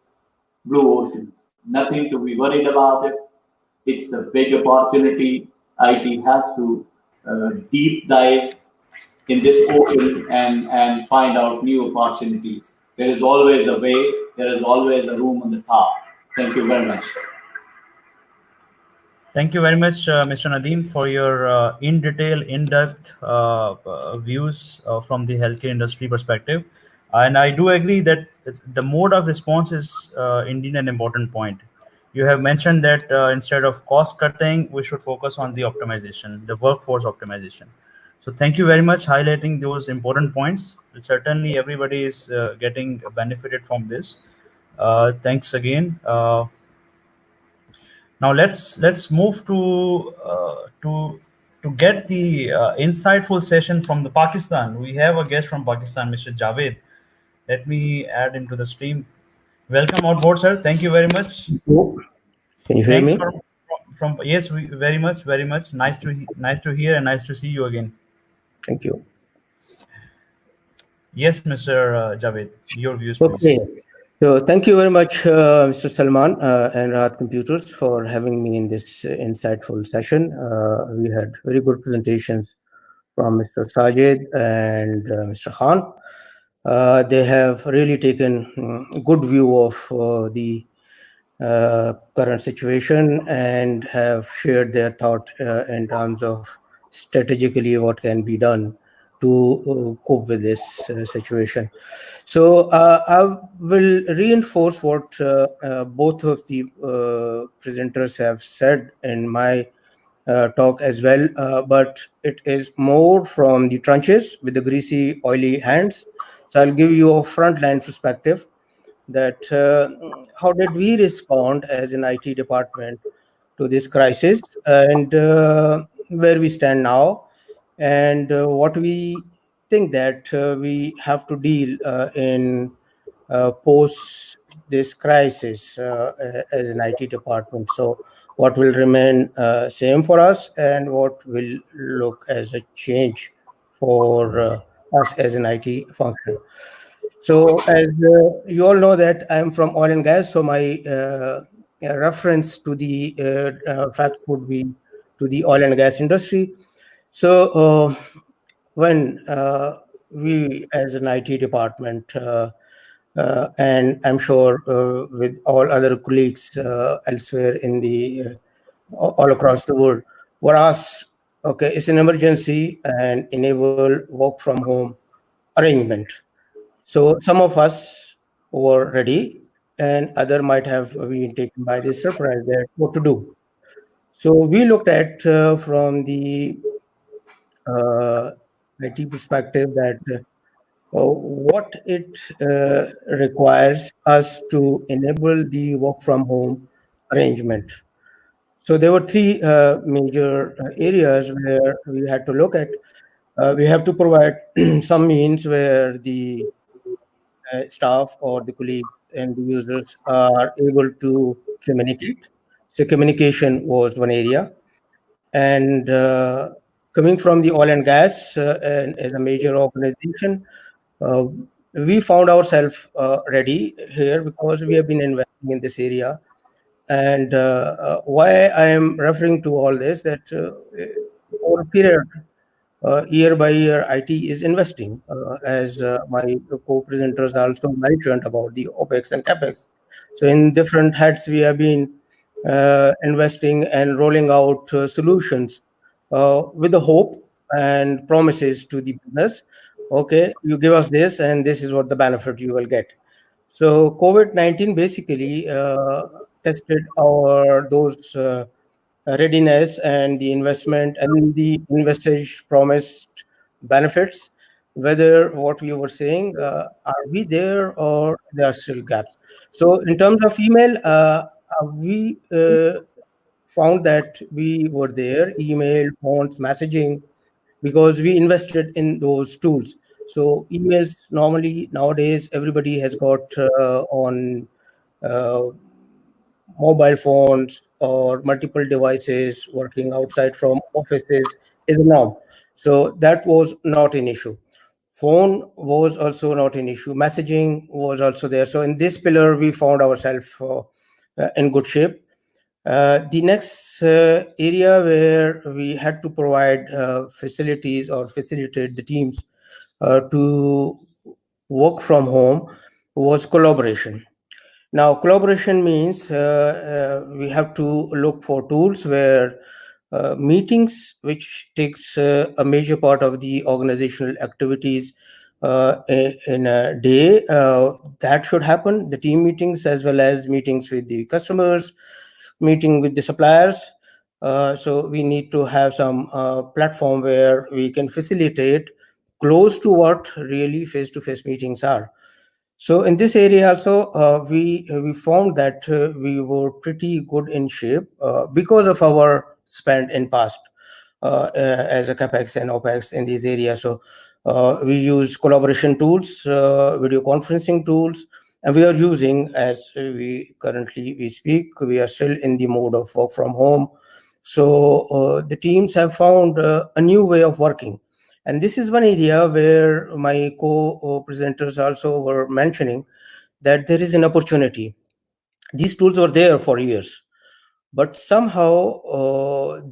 blue oceans. Nothing to be worried about it. It's a big opportunity. IT has to deep dive in this ocean and find out new opportunities. There is always a way, there is always a room on the top. Thank you very much. Thank you very much, Mr. Nadeem, for your in detail, in-depth views from the healthcare industry perspective. And I do agree that the mode of response is indeed an important point. You have mentioned that instead of cost cutting, we should focus on the optimization, the workforce optimization. So thank you very much highlighting those important points. Certainly, everybody is getting benefited from this. Thanks again. Now let's move to get the insightful session from the Pakistan. We have a guest from Pakistan, Mr. Javed. Let me add him to the stream. Welcome on board, sir. Thank you very much. Oh, can you hear Thanks me? from yes, very much. Nice to hear and nice to see you again. Thank you. Yes, Mr. Javed, your views, please. Okay. So thank you very much, Mr. Salman and Rahat Computers for having me in this insightful session. We had very good presentations from Mr. Sajid and Mr. Khan. They have really taken good view of the current situation and have shared their thought in terms of strategically what can be done to cope with this situation. So I will reinforce what both of the presenters have said in my talk as well, but it is more from the trenches with the greasy, oily hands. So I'll give you a frontline perspective that how did we respond as an IT department to this crisis and where we stand now and what we think that we have to deal in post this crisis as an IT department. So what will remain same for us and what will look as a change for us as an IT function. So as you all know that I'm from oil and gas, so my reference to the fact would be to the oil and gas industry. So when we as an IT department, and I'm sure with all other colleagues elsewhere in the all across the world, were asked, okay, it's an emergency and enable work from home arrangement. So some of us were ready, and other might have been taken by this surprise that what to do. So we looked at from the uh, IT perspective that what it requires us to enable the work from home arrangement. So there were three major areas where we had to look at. We have to provide some means where the staff or the colleagues and the users are able to communicate. So communication was one area. And coming from the oil and gas and as a major organization, uh, we found ourselves ready here because we have been investing in this area. And why I am referring to all this, that over a period year by year, IT is investing, as my co-presenters also mentioned about the OPEX and CAPEX. So in different heads, we have been investing and rolling out solutions with the hope and promises to the business. Okay, you give us this, and this is what the benefit you will get. So COVID-19 basically tested our those readiness and the investment and the investors promised benefits, whether what we were saying, are we there or there are still gaps. So in terms of email, we found that we were there, email, phones, messaging, because we invested in those tools. So emails normally nowadays everybody has got on uh, mobile phones or multiple devices working outside from offices is a norm. So that was not an issue. Phone was also not an issue. Messaging was also there. So in this pillar, we found ourselves in good shape. The next area where we had to provide facilities or facilitate the teams to work from home was collaboration. Now, collaboration means we have to look for tools where meetings, which takes a major part of the organizational activities in a day, that should happen. The team meetings as well as meetings with the customers, meeting with the suppliers. So we need to have some platform where we can facilitate close to what really face-to-face meetings are. So in this area also, we found that we were pretty good in shape because of our spend in past as a capex and opex in these areas. So we use collaboration tools, video conferencing tools, and we are using, as we currently we speak, we are still in the mode of work from home. So the teams have found a new way of working, and this is one area where my co-presenters also were mentioning that there is an opportunity. These tools were there for years, but somehow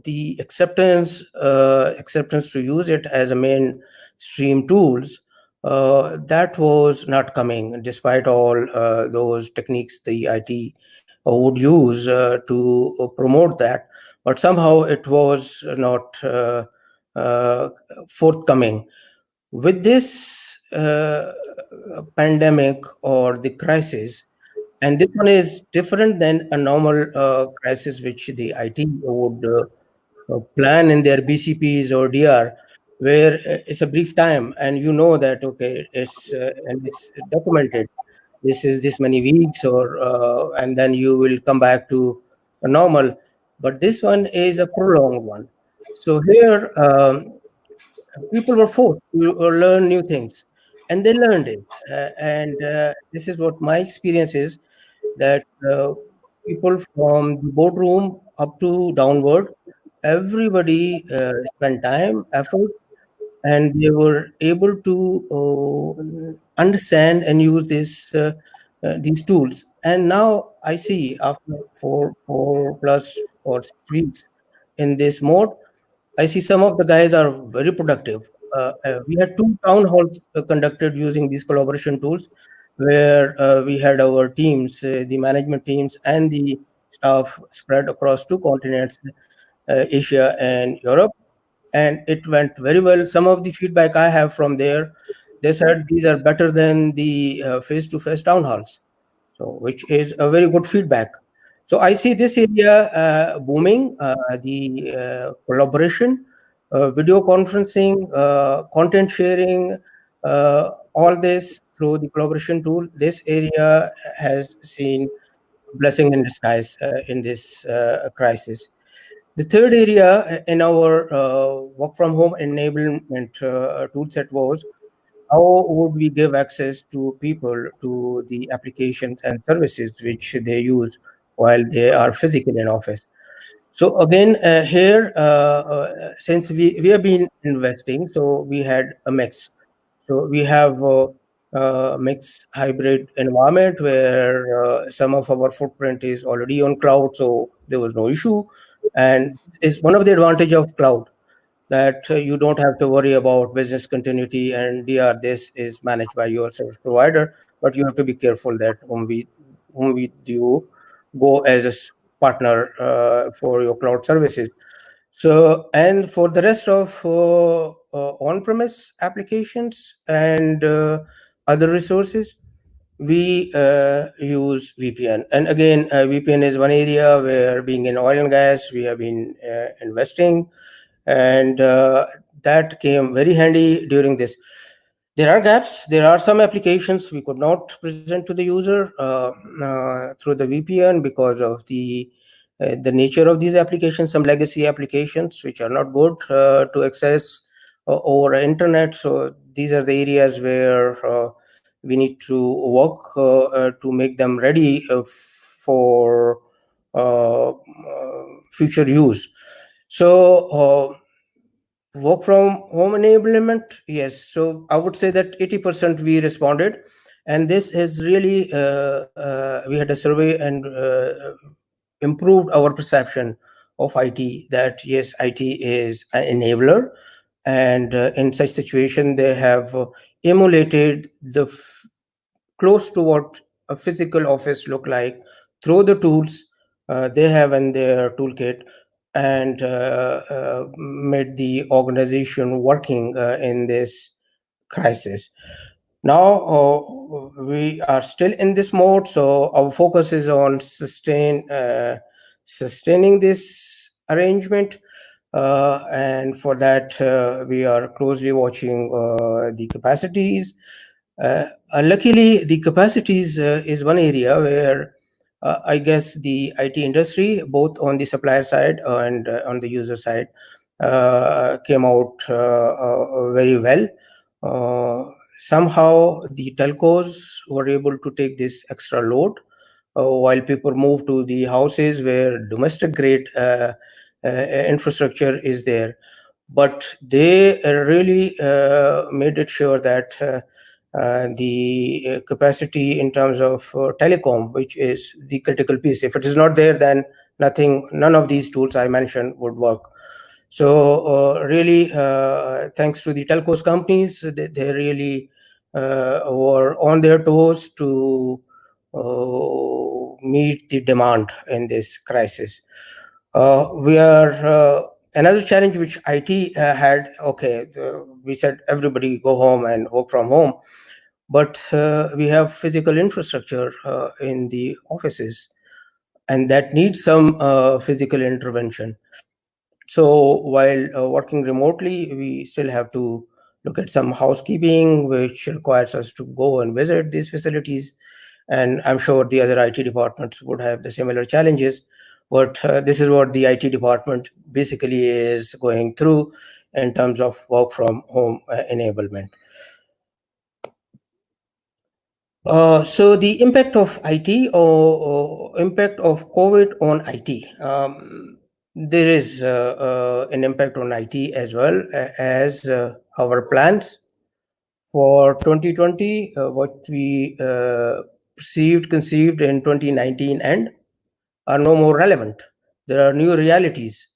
the acceptance to use it as a mainstream tools, that was not coming, despite all those techniques the IT would use to promote that. But somehow it was not forthcoming. With this pandemic or the crisis, and this one is different than a normal crisis which the IT would plan in their BCPs or DR, where it's a brief time and you know that, okay, it's and it's documented. This is this many weeks, or and then you will come back to a normal. But this one is a prolonged one. So here, people were forced to learn new things, and they learned it. And this is what my experience is, that people from the boardroom up to downward, everybody spent time, effort, and they were able to understand and use these tools. And now I see, after four plus or 6 weeks in this mode, I see some of the guys are very productive. We had two town halls conducted using these collaboration tools, where we had our teams, the management teams, and the staff spread across two continents, Asia and Europe, and it went very well. Some of the feedback I have from there, they said these are better than the face-to-face town halls, so which is a very good feedback. So I see this area booming, the collaboration, video conferencing, content sharing, all this through the collaboration tool. This area has seen blessing in disguise in this crisis. The third area in our work from home enablement toolset was, how would we give access to people to the applications and services which they use while they are physically in office. So again, here, since we have been investing, so we had a mix. So we have a mixed hybrid environment where some of our footprint is already on cloud, so there was no issue. And it's one of the advantage of cloud, that you don't have to worry about business continuity and DR. This is managed by your service provider, but you have to be careful that whom we do go as a partner for your cloud services. So, and for the rest of on-premise applications and other resources, we use VPN. And again, VPN is one area where, being in oil and gas, we have been investing, and that came very handy during this. There are gaps. There are some applications we could not present to the user through the VPN because of the nature of these applications. Some legacy applications which are not good to access over internet. So these are the areas where we need to work to make them ready for future use. So work from home enablement, yes. So I would say that 80% we responded, and this is really we had a survey, and improved our perception of IT, that yes, IT is an enabler, and in such situation they have emulated the close to what a physical office look like through the tools they have in their toolkit, and made the organization working in this crisis. Now we are still in this mode, so our focus is on sustaining this arrangement, and for that we are closely watching the capacities. Luckily, the capacities is one area where I guess the IT industry, both on the supplier side and on the user side, came out very well. Somehow, the telcos were able to take this extra load while people move to the houses where domestic grade infrastructure is there. But they really made it sure that the capacity in terms of telecom, which is the critical piece. If it is not there, then none of these tools I mentioned would work. So really, thanks to the telcos companies, they really were on their toes to meet the demand in this crisis. We are another challenge which IT had. Okay, we said everybody go home and work from home, but we have physical infrastructure in the offices, and that needs some physical intervention. So while working remotely, we still have to look at some housekeeping, which requires us to go and visit these facilities. And I'm sure the other IT departments would have the similar challenges. But this is what the IT department basically is going through in terms of work from home enablement. So the impact of IT or impact of COVID on IT. There is an impact on IT as well as our plans for 2020, what we conceived in 2019 and are no more relevant. There are new realities.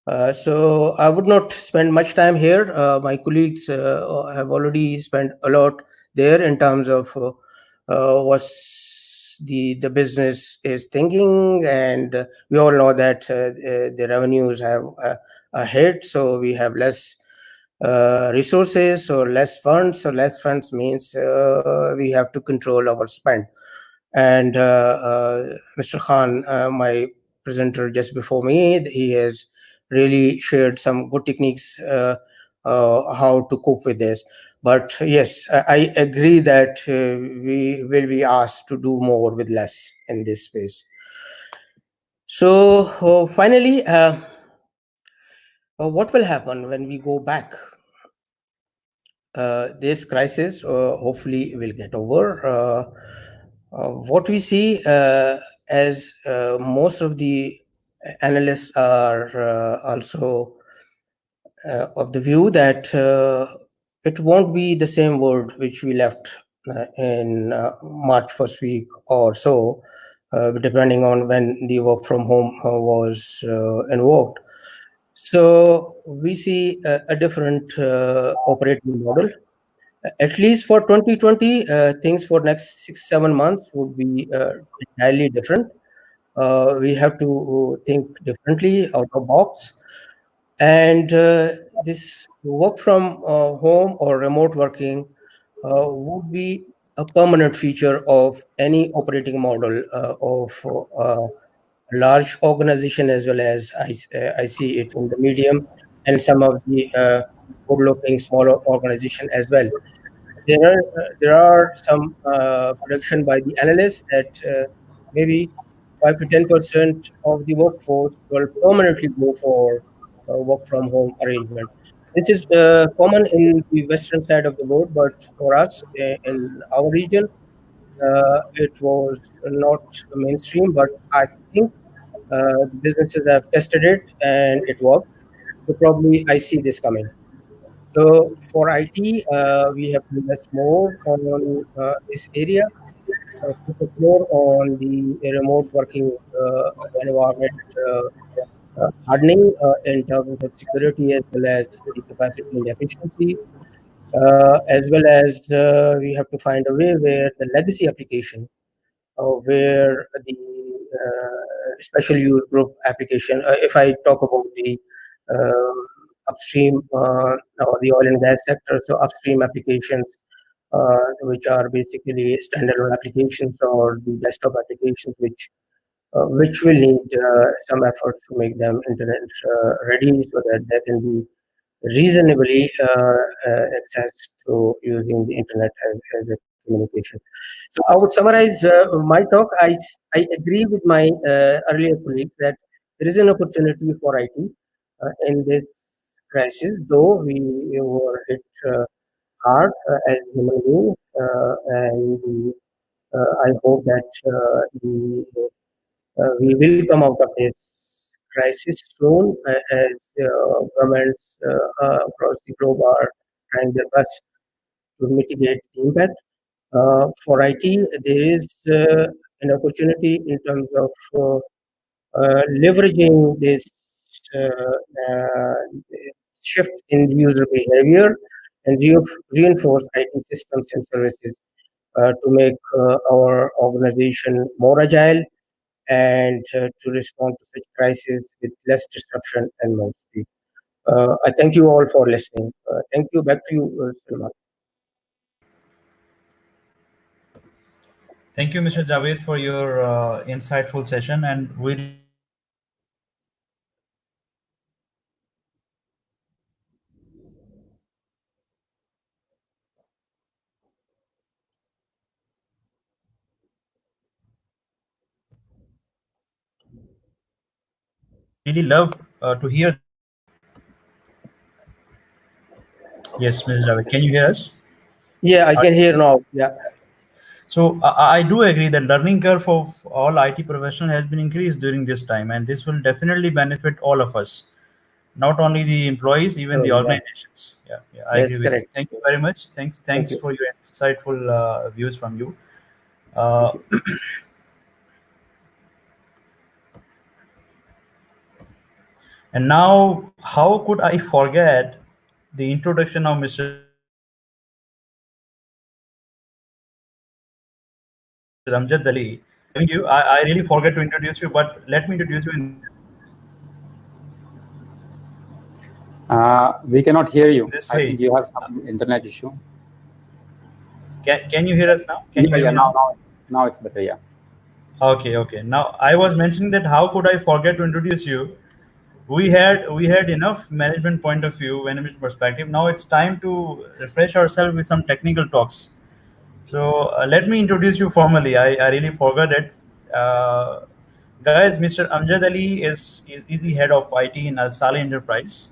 So I would not spend much time here. My colleagues have already spent a lot there in terms of what the business is thinking, and we all know that the revenues have a hit, so we have less resources or less funds. So less funds means we have to control our spend. And Mr. Khan, my presenter just before me, he has really shared some good techniques how to cope with this. But yes, I agree that we will be asked to do more with less in this space. So finally, what will happen when we go back? This crisis hopefully will get over. What we see as most of the analysts are also of the view that it won't be the same world which we left in March first week or so, depending on when the work from home was invoked. So we see a different operating model. At least for 2020, things for next 6-7 months would be entirely different. We have to think differently out of box. And this work from home or remote working would be a permanent feature of any operating model of a large organization, as well as I see it in the medium and some of the good-looking smaller organization as well. There are some prediction by the analysts that maybe 5 to 10% of the workforce will permanently go for work from home arrangement. This is common in the western side of the world, but for us in our region, it was not mainstream. But I think businesses have tested it and it worked. So probably I see this coming. So for IT, we have to invest more on this area. focus more on the remote working environment hardening in terms of security as well as the capacity and efficiency, as well as we have to find a way where the legacy application, where the special use group application, if I talk about the upstream or the oil and gas sector, so upstream applications, which are basically standalone applications or the desktop applications, which will need some efforts to make them internet ready so that they can be reasonably accessed through using the internet as a communication. So I would summarize my talk. I agree with my earlier colleagues that there is an opportunity for IT in this crisis, though we were hit hard as human beings, and I hope that we will come out of this crisis soon as governments across the globe are trying their best to mitigate the impact. For IT, there is an opportunity in terms of leveraging this uh, shift in user behavior and reinforce IT systems and services to make our organization more agile and to respond to such crises with less disruption and more speed. I thank you all for listening. Thank you. Back to you, Salman. Thank you, Mr. Javed, for your insightful session, and we really love to hear the insights from you. Yes, Mr. Javed, can you hear us? Yeah, I can hear now. Yeah. So I do agree that learning curve of all IT professionals has been increased during this time, and this will definitely benefit all of us, not only the employees, even the Yeah. organizations. Yeah, I Yes, agree with you. correct. Thank you very much. Thanks, Thank thanks you. for your insightful views from you. Thank Uh, you. and now, how could I forget the introduction of Mr. Amjad Ali? Thank you. I really forgot to introduce you, but let me introduce you in this way. We cannot hear you. I think you have some internet issue. Can you hear us now? Can you hear Yeah, me now? now it's better. Yeah. Okay. Now I was mentioning that how could I forget to introduce you? We had enough management point of view, management perspective. Now it's time to refresh ourselves with some technical talks. So let me introduce you formally. I really forgot it. Uh, Guys, Mr. Amjad Ali is the head of IT in Al Saleh Enterprise,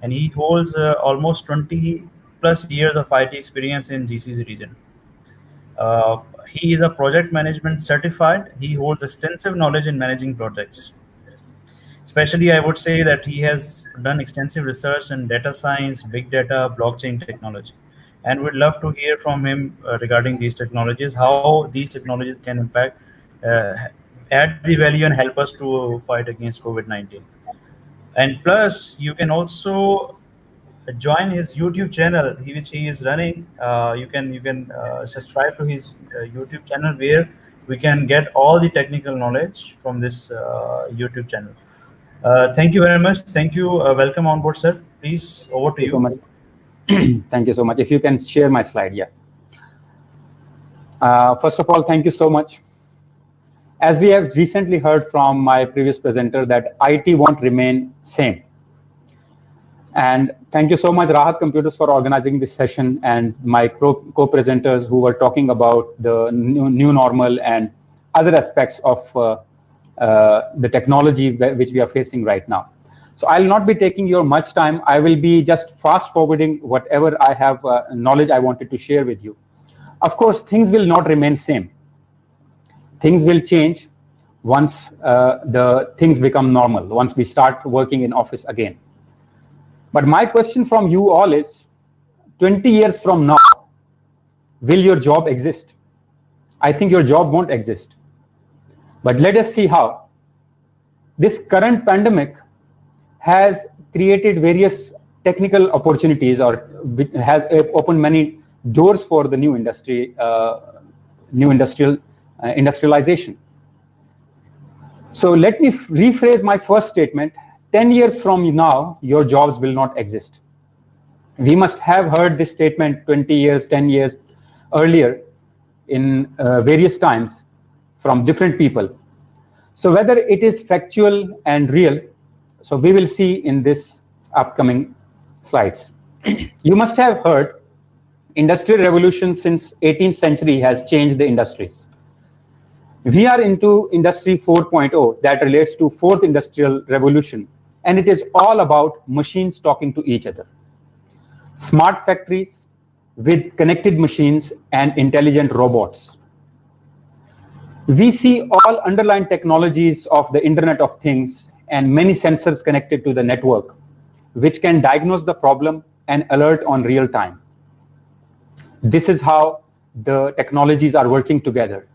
and he holds almost 20 plus years of IT experience in GCC region. He is a project management certified. He holds extensive knowledge in managing projects. Especially, I would say that he has done extensive research in data science, big data, blockchain technology, and we'd love to hear from him regarding these technologies, how these technologies can impact, uh, add the value, and help us to fight against COVID-19. And plus, you can also join his YouTube channel, which he is running. You can subscribe to his YouTube channel where we can get all the technical knowledge from this YouTube channel. Thank you very much. Thank you. Welcome on board, sir. Please, over to Thank you so you. much. Thank you so much. If you can share my slide, yeah. First of all, thank you so much. As we have recently heard from my previous presenter that IT won't remain same. And thank you so much, Rahat Computers, for organizing this session, and my co-presenters who were talking about the new normal and other aspects of the technology which we are facing right now. So I'll not be taking your much time. I will be just fast forwarding whatever I have knowledge I wanted to share with you. Of course, things will not remain same. Things will change once the things become normal, once we start working in office again. But my question from you all is, 20 years from now, will your job exist? I think your job won't exist. But let us see how. This current pandemic has created various technical opportunities, or has opened many doors for the new industry, industrialization. So let me rephrase my first statement. 10 years from now, your jobs will not exist. We must have heard this statement 20 years, 10 years earlier in various times from different people. So whether it is factual and real, so we will see in this upcoming slides. You must have heard industrial revolution since 18th century has changed the industries. We are into industry 4.0 that relates to fourth industrial revolution, and it is all about machines talking to each other. Smart factories with connected machines and intelligent robots. We see all underlying technologies of the Internet of Things and many sensors connected to the network, which can diagnose the problem and alert on real time. This is how the technologies are working together.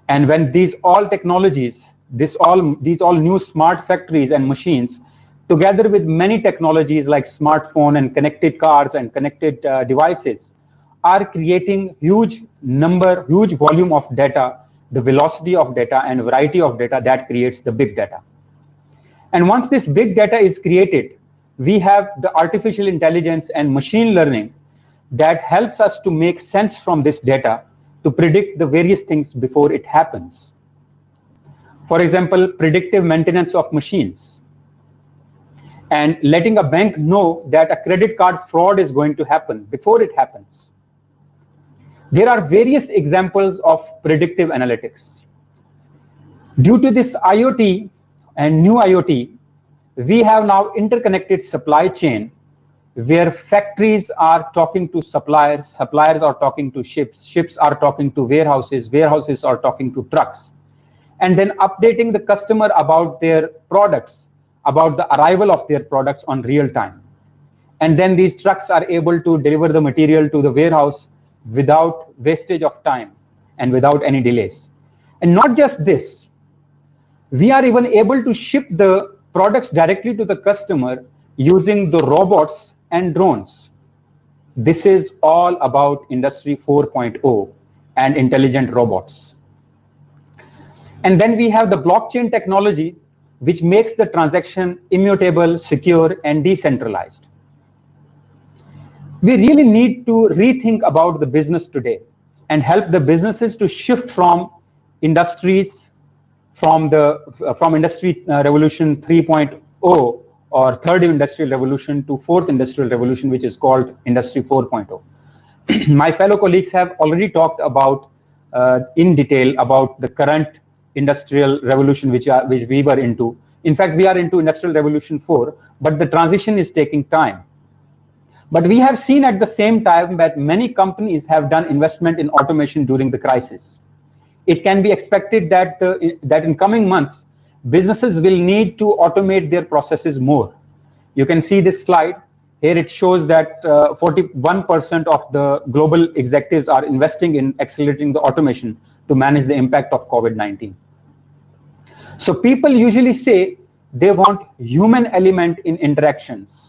And when these all technologies, these all new smart factories and machines, together with many technologies like smartphone and connected cars and connected devices, are creating huge volume of data, the velocity of data and variety of data that creates the big data. And once this big data is created, we have the artificial intelligence and machine learning that helps us to make sense from this data to predict the various things before it happens. For example, predictive maintenance of machines, and letting a bank know that a credit card fraud is going to happen before it happens. There are various examples of predictive analytics. Due to this IoT and new IoT, we have now interconnected supply chain where factories are talking to suppliers, suppliers are talking to ships, ships are talking to warehouses, warehouses are talking to trucks, and then updating the customer about their products, about the arrival of their products on real time. And then these trucks are able to deliver the material to the warehouse without wastage of time and without any delays. And not just this, we are even able to ship the products directly to the customer using the robots and drones. This is all about Industry 4.0 and intelligent robots. And then we have the blockchain technology, which makes the transaction immutable, secure, and decentralized. We really need to rethink about the business today and help the businesses to shift from industries, from Industry Revolution 3.0 or third industrial revolution to fourth industrial revolution, which is called Industry 4.0. My fellow colleagues have already talked about in detail about the current industrial revolution which we were into. In fact, we are into Industrial Revolution 4, but the transition is taking time. But we have seen at the same time that many companies have done investment in automation during the crisis. It can be expected that in coming months, businesses will need to automate their processes more. You can see this slide. Here it shows that 41% of the global executives are investing in accelerating the automation to manage the impact of COVID-19. So people usually say they want human element in interactions.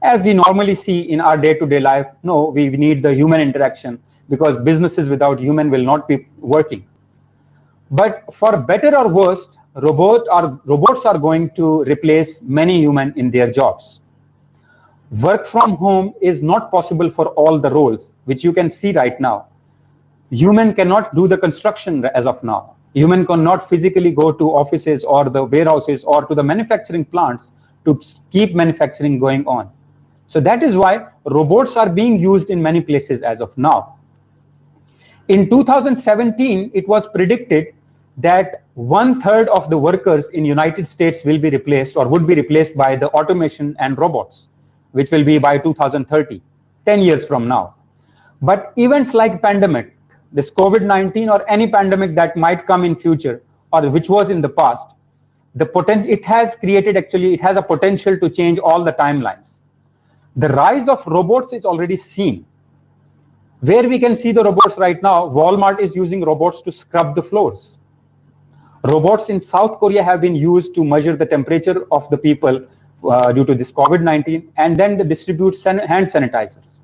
As we normally see in our day-to-day life, no, we need the human interaction because businesses without human will not be working. But for better or worse, robots are going to replace many humans in their jobs. Work from home is not possible for all the roles, which you can see right now. Human cannot do the construction as of now. Human cannot physically go to offices or the warehouses or to the manufacturing plants to keep manufacturing going on. So that is why robots are being used in many places as of now. In 2017, it was predicted that 1/3 of the workers in United States will be replaced or would be replaced by the automation and robots, which will be by 2030, 10 years from now. But events like pandemic, this COVID-19 or any pandemic that might come in future or which was in the past, it has a potential to change all the timelines. The rise of robots is already seen. Where we can see the robots right now, Walmart is using robots to scrub the floors. Robots in South Korea have been used to measure the temperature of the people due to this COVID-19, and then they distribute hand sanitizers.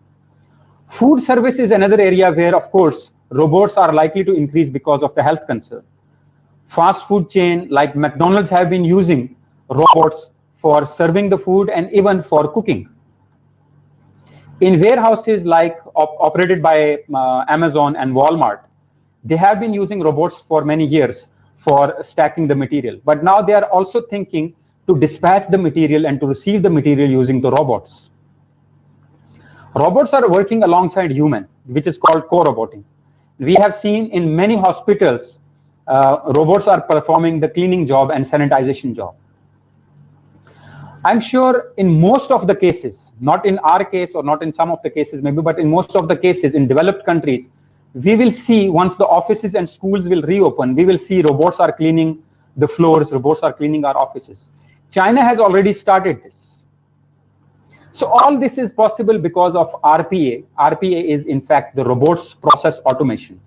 Food service is another area where, of course, robots are likely to increase because of the health concern. Fast food chain like McDonald's have been using robots for serving the food and even for cooking. In warehouses like operated by Amazon and Walmart, they have been using robots for many years for stacking the material. But now they are also thinking to dispatch the material and to receive the material using the robots. Robots are working alongside human, which is called co-roboting. We have seen in many hospitals, robots are performing the cleaning job and sanitization job. I'm sure in most of the cases, not in our case or not in some of the cases maybe, but in most of the cases in developed countries, we will see once the offices and schools will reopen, we will see robots are cleaning the floors, robots are cleaning our offices. China has already started this. So all this is possible because of RPA. RPA is in fact the robots process automation.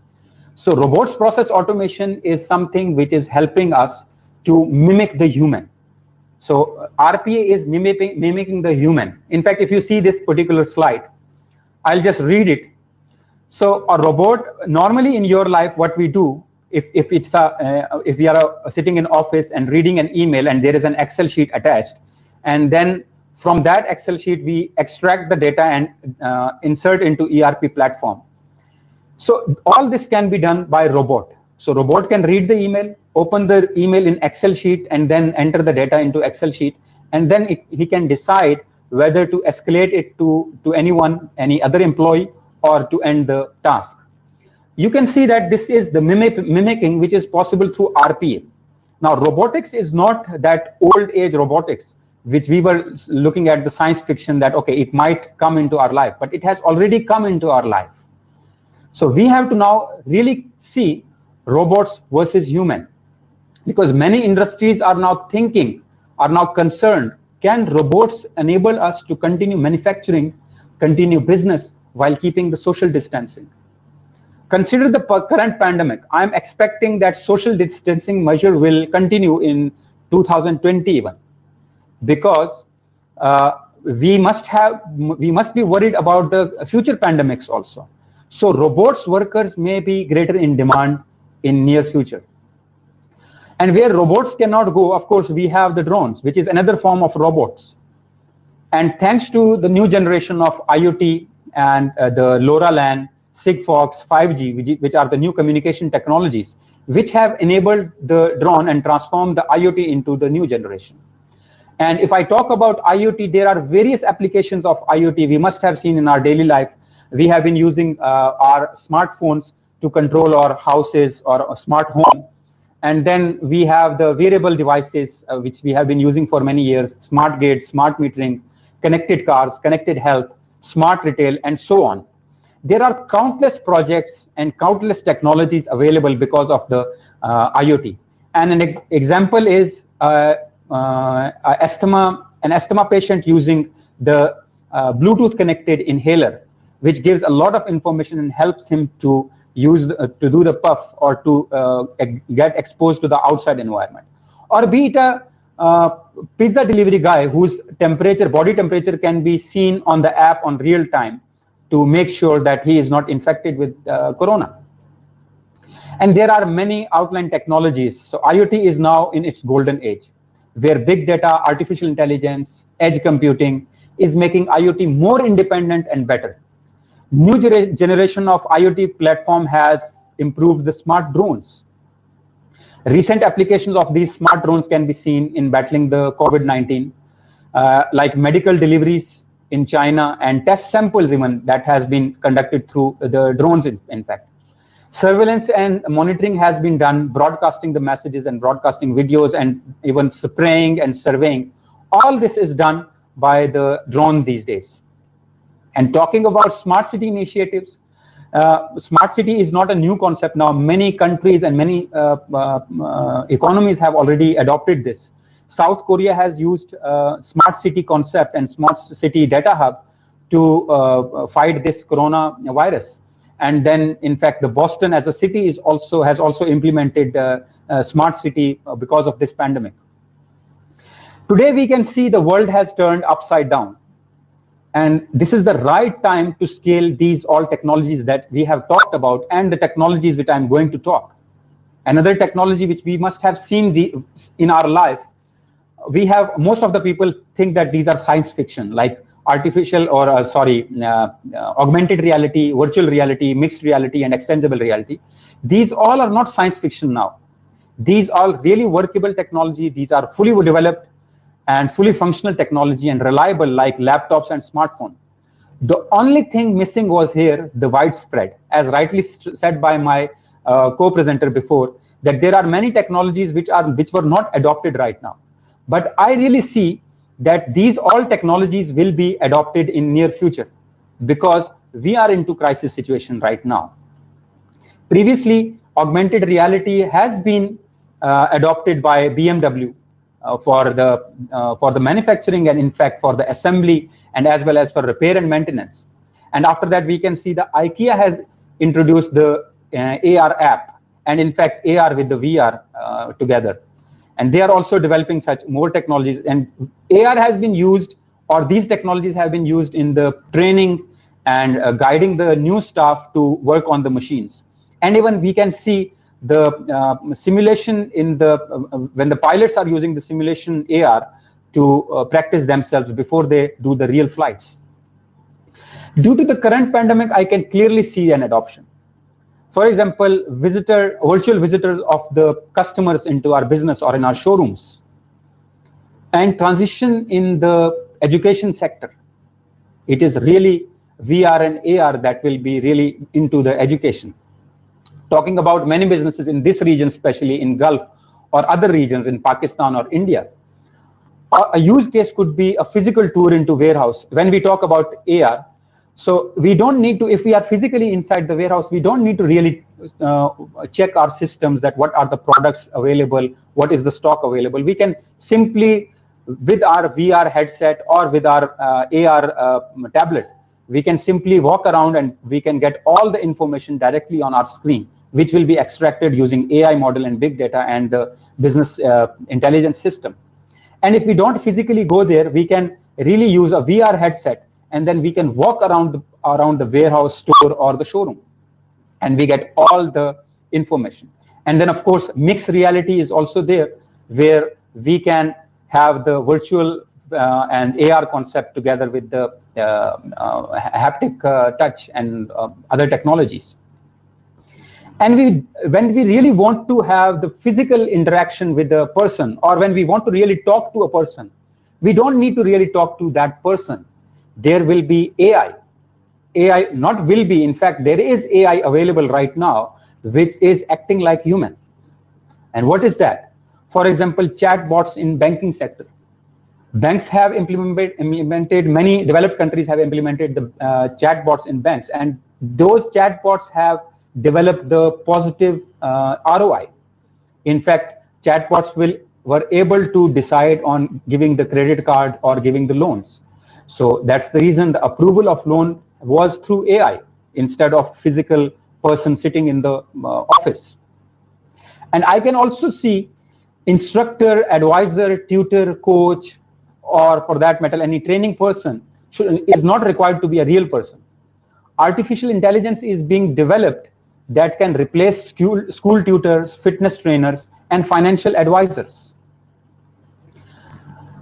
So robots process automation is something which is helping us to mimic the human. So RPA is mimicking the human. In fact, if you see this particular slide, I'll just read it. So a robot, normally in your life, what we do, if we are sitting in office and reading an email and there is an Excel sheet attached, and then from that Excel sheet, we extract the data and insert into ERP platform. So all this can be done by robot. So robot can read the email, open the email in Excel sheet, and then enter the data into Excel sheet, and then he can decide whether to escalate it to anyone, any other employee, or to end the task. You can see that this is the mimicking which is possible through RPA. Now, robotics is not that old age robotics, which we were looking at the science fiction that, okay, it might come into our life, but it has already come into our life. So we have to now really see robots versus human, because many industries are now thinking, are now concerned, can robots enable us to continue manufacturing, continue business while keeping the social distancing? Consider the current pandemic. I'm expecting that social distancing measure will continue in 2020 even, because we must be worried about the future pandemics also. So robots workers may be greater in demand in near future. And where robots cannot go, of course, we have the drones, which is another form of robots. And thanks to the new generation of IoT and the LoRaWAN, Sigfox, 5G, which are the new communication technologies, which have enabled the drone and transformed the IoT into the new generation. And if I talk about IoT, there are various applications of IoT we must have seen in our daily life. We have been using our smartphones to control our houses or a smart home. And then we have the wearable devices, which we have been using for many years, smart gates, smart metering, connected cars, connected health, smart retail, and so on. There are countless projects and countless technologies available because of the IoT. And an example is an asthma patient using the Bluetooth connected inhaler, which gives a lot of information and helps him to use to do the puff or to get exposed to the outside environment. Or be it a pizza delivery guy whose body temperature can be seen on the app on real time to make sure that he is not infected with corona. And there are many outline technologies. So IoT is now in its golden age, where big data, artificial intelligence, edge computing is making IoT more independent and better. New generation of IoT platform has improved the smart drones. Recent applications of these smart drones can be seen in battling the COVID-19, like medical deliveries in China and test samples even that has been conducted through the drones, in fact. Surveillance and monitoring has been done, broadcasting the messages and broadcasting videos and even spraying and surveying. All this is done by the drone these days. And talking about smart city initiatives, smart city is not a new concept now. Many countries and many economies have already adopted this. South Korea has used smart city concept and smart city data hub to fight this coronavirus. And then, in fact, the Boston as a city has also implemented smart city because of this pandemic. Today, we can see the world has turned upside down. And this is the right time to scale these all technologies that we have talked about and the technologies which I'm going to talk. Another technology which we must have seen in our life, most of the people think that these are science fiction, like artificial or augmented reality, virtual reality, mixed reality, and extensible reality. These all are not science fiction now. These are really workable technology. These are fully developed and fully functional technology and reliable, like laptops and smartphone. The only thing missing was here the widespread, as rightly said by my co-presenter before, that there are many technologies which were not adopted right now. But I really see that these all technologies will be adopted in near future, because we are into crisis situation right now. Previously, augmented reality has been adopted by BMW for the manufacturing and in fact for the assembly and as well as for repair and maintenance. And after that, we can see the IKEA has introduced the AR app, and in fact AR with the VR together. And they are also developing such more technologies. And AR has been used, or these technologies have been used in the training and guiding the new staff to work on the machines. And even we can see the simulation in when the pilots are using the simulation AR to practice themselves before they do the real flights. Due to the current pandemic, I can clearly see an adoption. For example, virtual visitors of the customers into our business or in our showrooms, and transition in the education sector. It is really VR and AR that will be really into the education. Talking about many businesses in this region, especially in Gulf or other regions in Pakistan or India. A use case could be a physical tour into warehouse. When we talk about AR, so we don't need to, if we are physically inside the warehouse, we don't need to really check our systems that what are the products available, what is the stock available. We can simply, with our VR headset or with our AR tablet, we can simply walk around and we can get all the information directly on our screen, which will be extracted using AI model and big data and the business intelligence system. And if we don't physically go there, we can really use a VR headset, and then we can walk around the warehouse, store, or the showroom, and we get all the information. And then, of course, mixed reality is also there, where we can have the virtual and AR concept together with the haptic touch and other technologies. And when we really want to have the physical interaction with the person, or when we want to really talk to a person, we don't need to really talk to that person. There will be AI. AI not will be, in fact, there is AI available right now, which is acting like human. And what is that? For example, chatbots in banking sector. Banks have implemented, many developed countries have implemented the chatbots in banks, and those chatbots have developed the positive ROI. In fact, chatbots were able to decide on giving the credit card or giving the loans. So that's the reason the approval of loan was through AI instead of physical person sitting in the office. And I can also see instructor, advisor, tutor, coach, or for that matter, any training person is not required to be a real person. Artificial intelligence is being developed that can replace school tutors, fitness trainers, and financial advisors.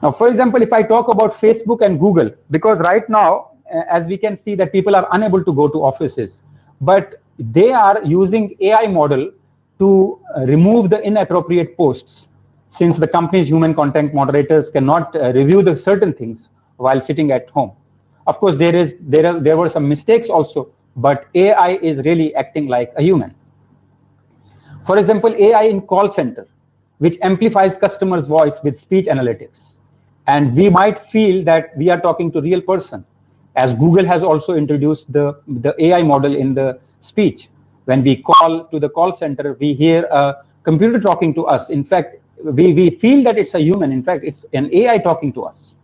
Now, for example, if I talk about Facebook and Google, because right now, as we can see that people are unable to go to offices, but they are using AI model to remove the inappropriate posts, since the company's human content moderators cannot review the certain things while sitting at home. Of course, there were some mistakes also, but AI is really acting like a human. For example, AI in call center, which amplifies customers' voice with speech analytics. And we might feel that we are talking to a real person, as Google has also introduced the AI model in the speech. When we call to the call center, we hear a computer talking to us. In fact, we feel that it's a human. In fact, it's an AI talking to us.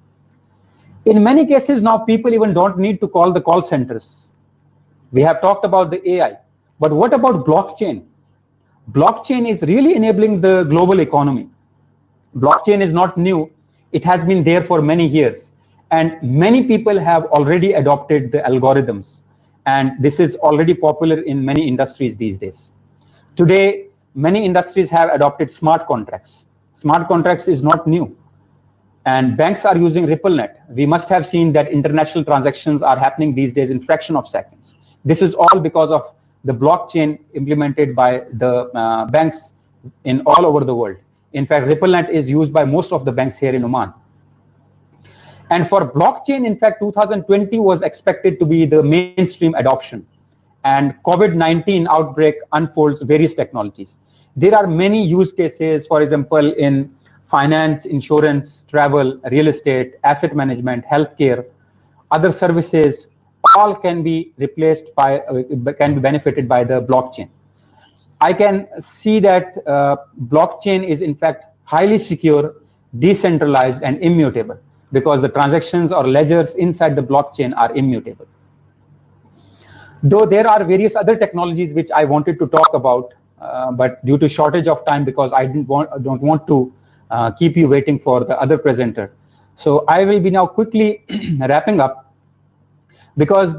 In many cases now, people even don't need to call the call centers. We have talked about the AI, but what about blockchain? Blockchain is really enabling the global economy. Blockchain is not new. It has been there for many years. And many people have already adopted the algorithms. And this is already popular in many industries these days. Today, many industries have adopted smart contracts. Smart contracts is not new. And banks are using RippleNet. We must have seen that international transactions are happening these days in fraction of seconds. This is all because of the blockchain implemented by the banks in all over the world. In fact, RippleNet is used by most of the banks here in Oman. And for blockchain, in fact, 2020 was expected to be the mainstream adoption. And COVID-19 outbreak unfolds various technologies. There are many use cases, for example, in finance, insurance, travel, real estate, asset management, healthcare, other services, all can be replaced by, can be benefited by the blockchain. I can see that blockchain is in fact highly secure, decentralized, and immutable, because the transactions or ledgers inside the blockchain are immutable. Though there are various other technologies which I wanted to talk about, but due to shortage of time, because I don't want to keep you waiting for the other presenter. So I will be now quickly wrapping up, because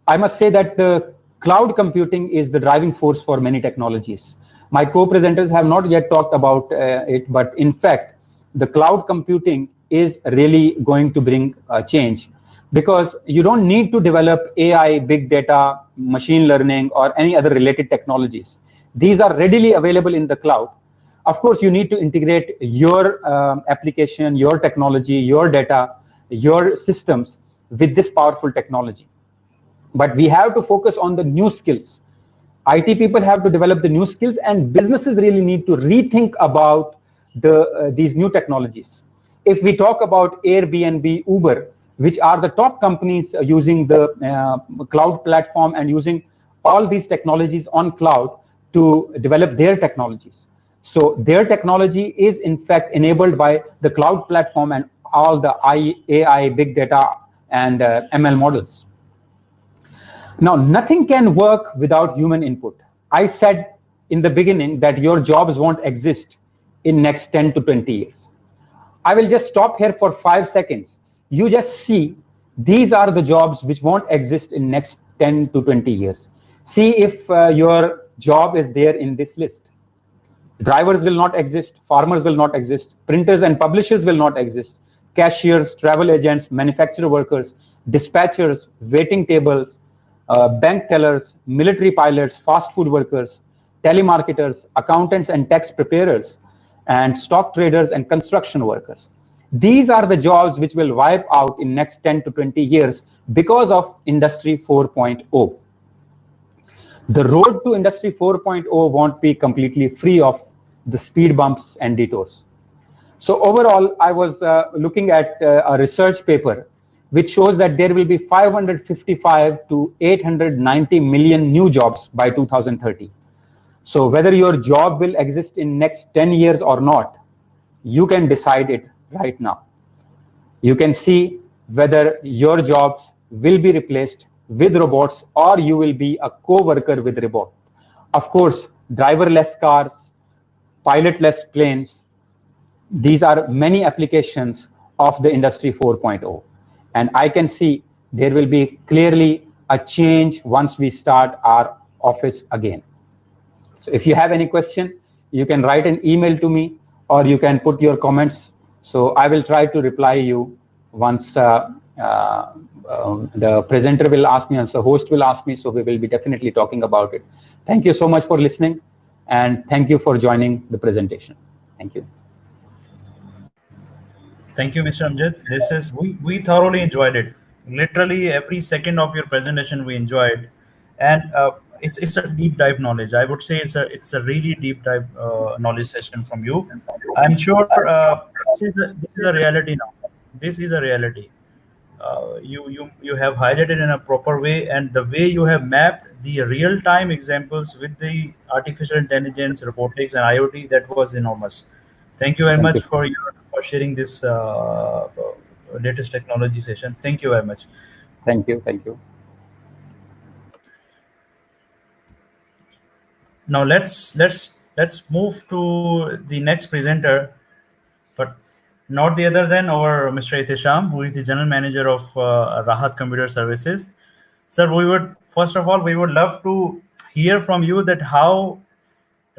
I must say that the cloud computing is the driving force for many technologies. My co-presenters have not yet talked about it, but in fact, the cloud computing is really going to bring a change, because you don't need to develop AI, big data, machine learning, or any other related technologies. These are readily available in the cloud. Of course, you need to integrate your application, your technology, your data, your systems with this powerful technology. But we have to focus on the new skills. IT people have to develop the new skills, and businesses really need to rethink about these new technologies. If we talk about Airbnb, Uber, which are the top companies using the cloud platform and using all these technologies on cloud to develop their technologies. So their technology is in fact enabled by the cloud platform and all the AI, big data, and ML models. Now, nothing can work without human input. I said in the beginning that your jobs won't exist in next 10 to 20 years. I will just stop here for 5 seconds. You just see, these are the jobs which won't exist in next 10 to 20 years. See if your job is there in this list. Drivers will not exist, farmers will not exist, printers and publishers will not exist, cashiers, travel agents, manufacturer workers, dispatchers, waiting tables, bank tellers, military pilots, fast food workers, telemarketers, accountants and tax preparers, and stock traders and construction workers. These are the jobs which will wipe out in next 10 to 20 years because of Industry 4.0. The road to Industry 4.0 won't be completely free of the speed bumps and detours. So overall, I was looking at a research paper which shows that there will be 555 to 890 million new jobs by 2030. So whether your job will exist in next 10 years or not, you can decide it right now. You can see whether your jobs will be replaced with robots or you will be a co-worker with robot. Of course, driverless cars, pilotless planes, these are many applications of the Industry 4.0. And I can see there will be clearly a change once we start our office again. So if you have any question, you can write an email to me or you can put your comments. So I will try to reply you once the presenter will ask me and the host will ask me. So we will be definitely talking about it. Thank you so much for listening, and thank you for joining the presentation. Thank you. Thank you, Mr. Amjad. We thoroughly enjoyed it. Literally every second of your presentation we enjoyed, and it's a deep dive knowledge. I would say it's a really deep dive knowledge session from you. I'm sure this is a reality now. This is a reality. You have highlighted in a proper way, and the way you have mapped the real-time examples with the artificial intelligence, robotics, and IoT, that was enormous. Thank you very much for sharing this latest technology session. Thank you very much. Thank you. Thank you. Now let's move to the next presenter, but not the other than our Mr. Itisham, who is the general manager of Rahat Computer Services. Sir, we would first of all we would love to hear from you that how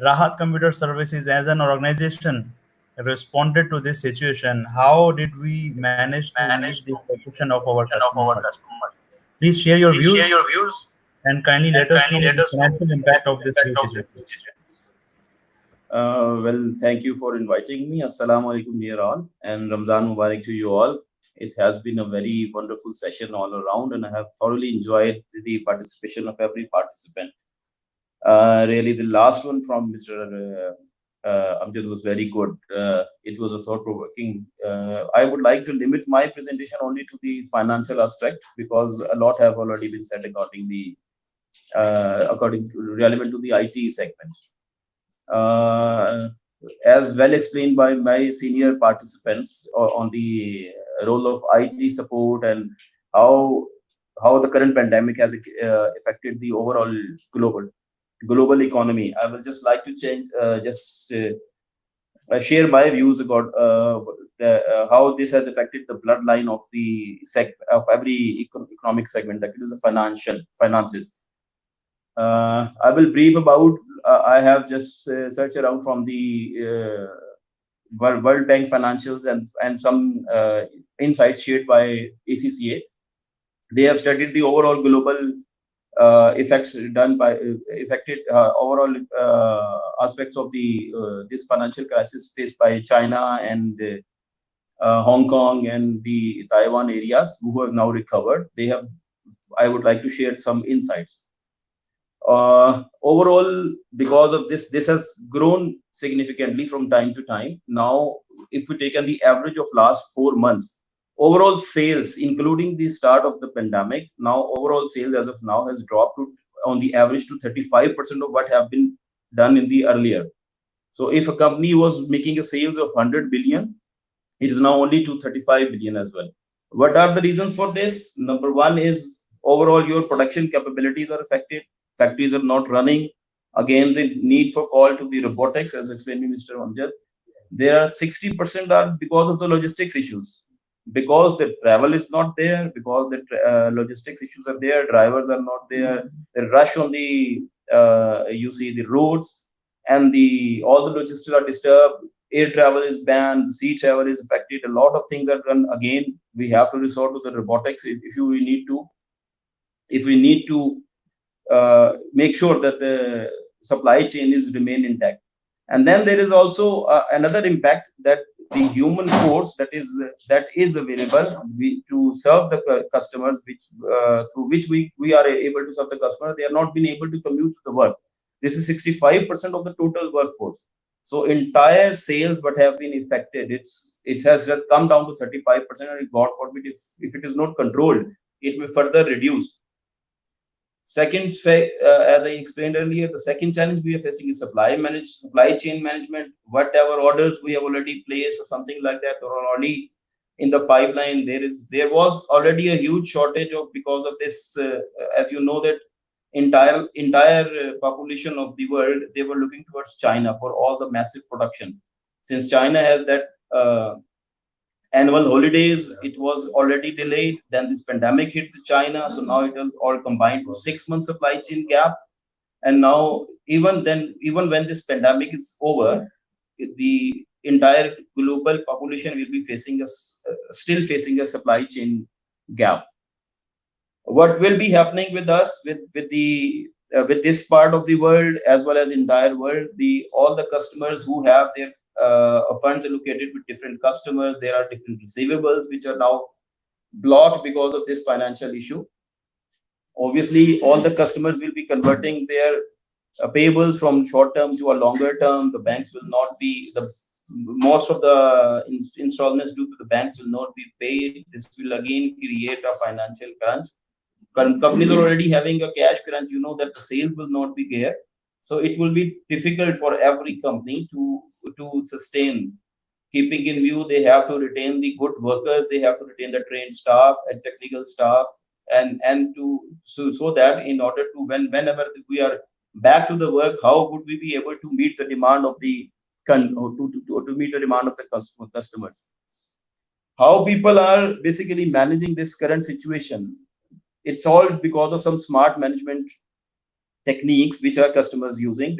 Rahat Computer Services as an organization responded to this situation. How did we manage to meet the expectation of our customers? Please share your views and kindly let us know the financial impact of this whole situation. Well, thank you for inviting me. Assalamu alaikum, dear all, and Ramzan Mubarak to you all. It has been a very wonderful session all around, and I have thoroughly enjoyed the participation of every participant. Really, the last one from Mr. Amjad was very good. It was a thought-provoking. I would like to limit my presentation only to the financial aspect because a lot have already been said according to relevant to the IT segment. As well explained by my senior participants on the role of IT support and how the current pandemic has affected the overall global economy. I will just like to share my views about how this has affected the bloodline of of every economic segment, that is the finances. I will brief about. I have just searched around from the World Bank financials and some insights shared by ACCA. They have studied the overall global effects done by affected overall aspects of the this financial crisis faced by China and Hong Kong and the Taiwan areas who have now recovered. I would like to share some insights. Overall, because of this has grown significantly from time to time. Now, if we take the average of last 4 months, overall sales, including the start of the pandemic, now overall sales as of now has dropped on the average to 35% of what have been done in the earlier. So if a company was making a sales of 100 billion, it is now only to 35 billion as well. What are the reasons for this? Number one is overall your production capabilities are affected. Factories are not running. Again, the need for call to the robotics, as explained by Mr. Amjad. There are 60% are because of the logistics issues. Because the travel is not there, because the logistics issues are there, drivers are not there, the rush on the you see the roads, and all the logistics are disturbed. Air travel is banned, sea travel is affected. A lot of things are done. Again, we have to resort to the robotics if we need to make sure that the supply chain is remain intact. And then there is also another impact, that the human force that is available to serve the customers, through which we are able to serve the customer, they are not been able to commute to the work. This is 65% of the total workforce. So entire sales what have been affected, it has just come down to 35%, and God forbid if it is not controlled, it will further reduce. Second, as I explained earlier, the second challenge we are facing is supply chain management. Whatever orders we have already placed or something like that, or already in the pipeline, there was already a huge shortage because of this. As you know that entire population of the world, they were looking towards China for all the massive production. Since China has that annual holidays, it was already delayed. Then this pandemic hit China, so now it is all combined to 6 months supply chain gap. And now even when this pandemic is over, the entire global population will be still facing a supply chain gap. What will be happening with us with this part of the world as well as entire world? All the customers who have their funds allocated with different customers, there are different receivables which are now blocked because of this financial issue. Obviously, all the customers will be converting their payables from short term to a longer term. The banks will not be most of the installments due to the banks will not be paid. This will again create a financial crunch. Companies are already having a cash crunch. You know that the sales will not be there, so it will be difficult for every company to sustain. Keeping in view, they have to retain the good workers, they have to retain the trained staff and technical staff, and so that in order to whenever we are back to the work, how would we be able to meet the demand of the to meet the demand of the customers? How people are basically managing this current situation? It's all because of some smart management techniques which our customers using,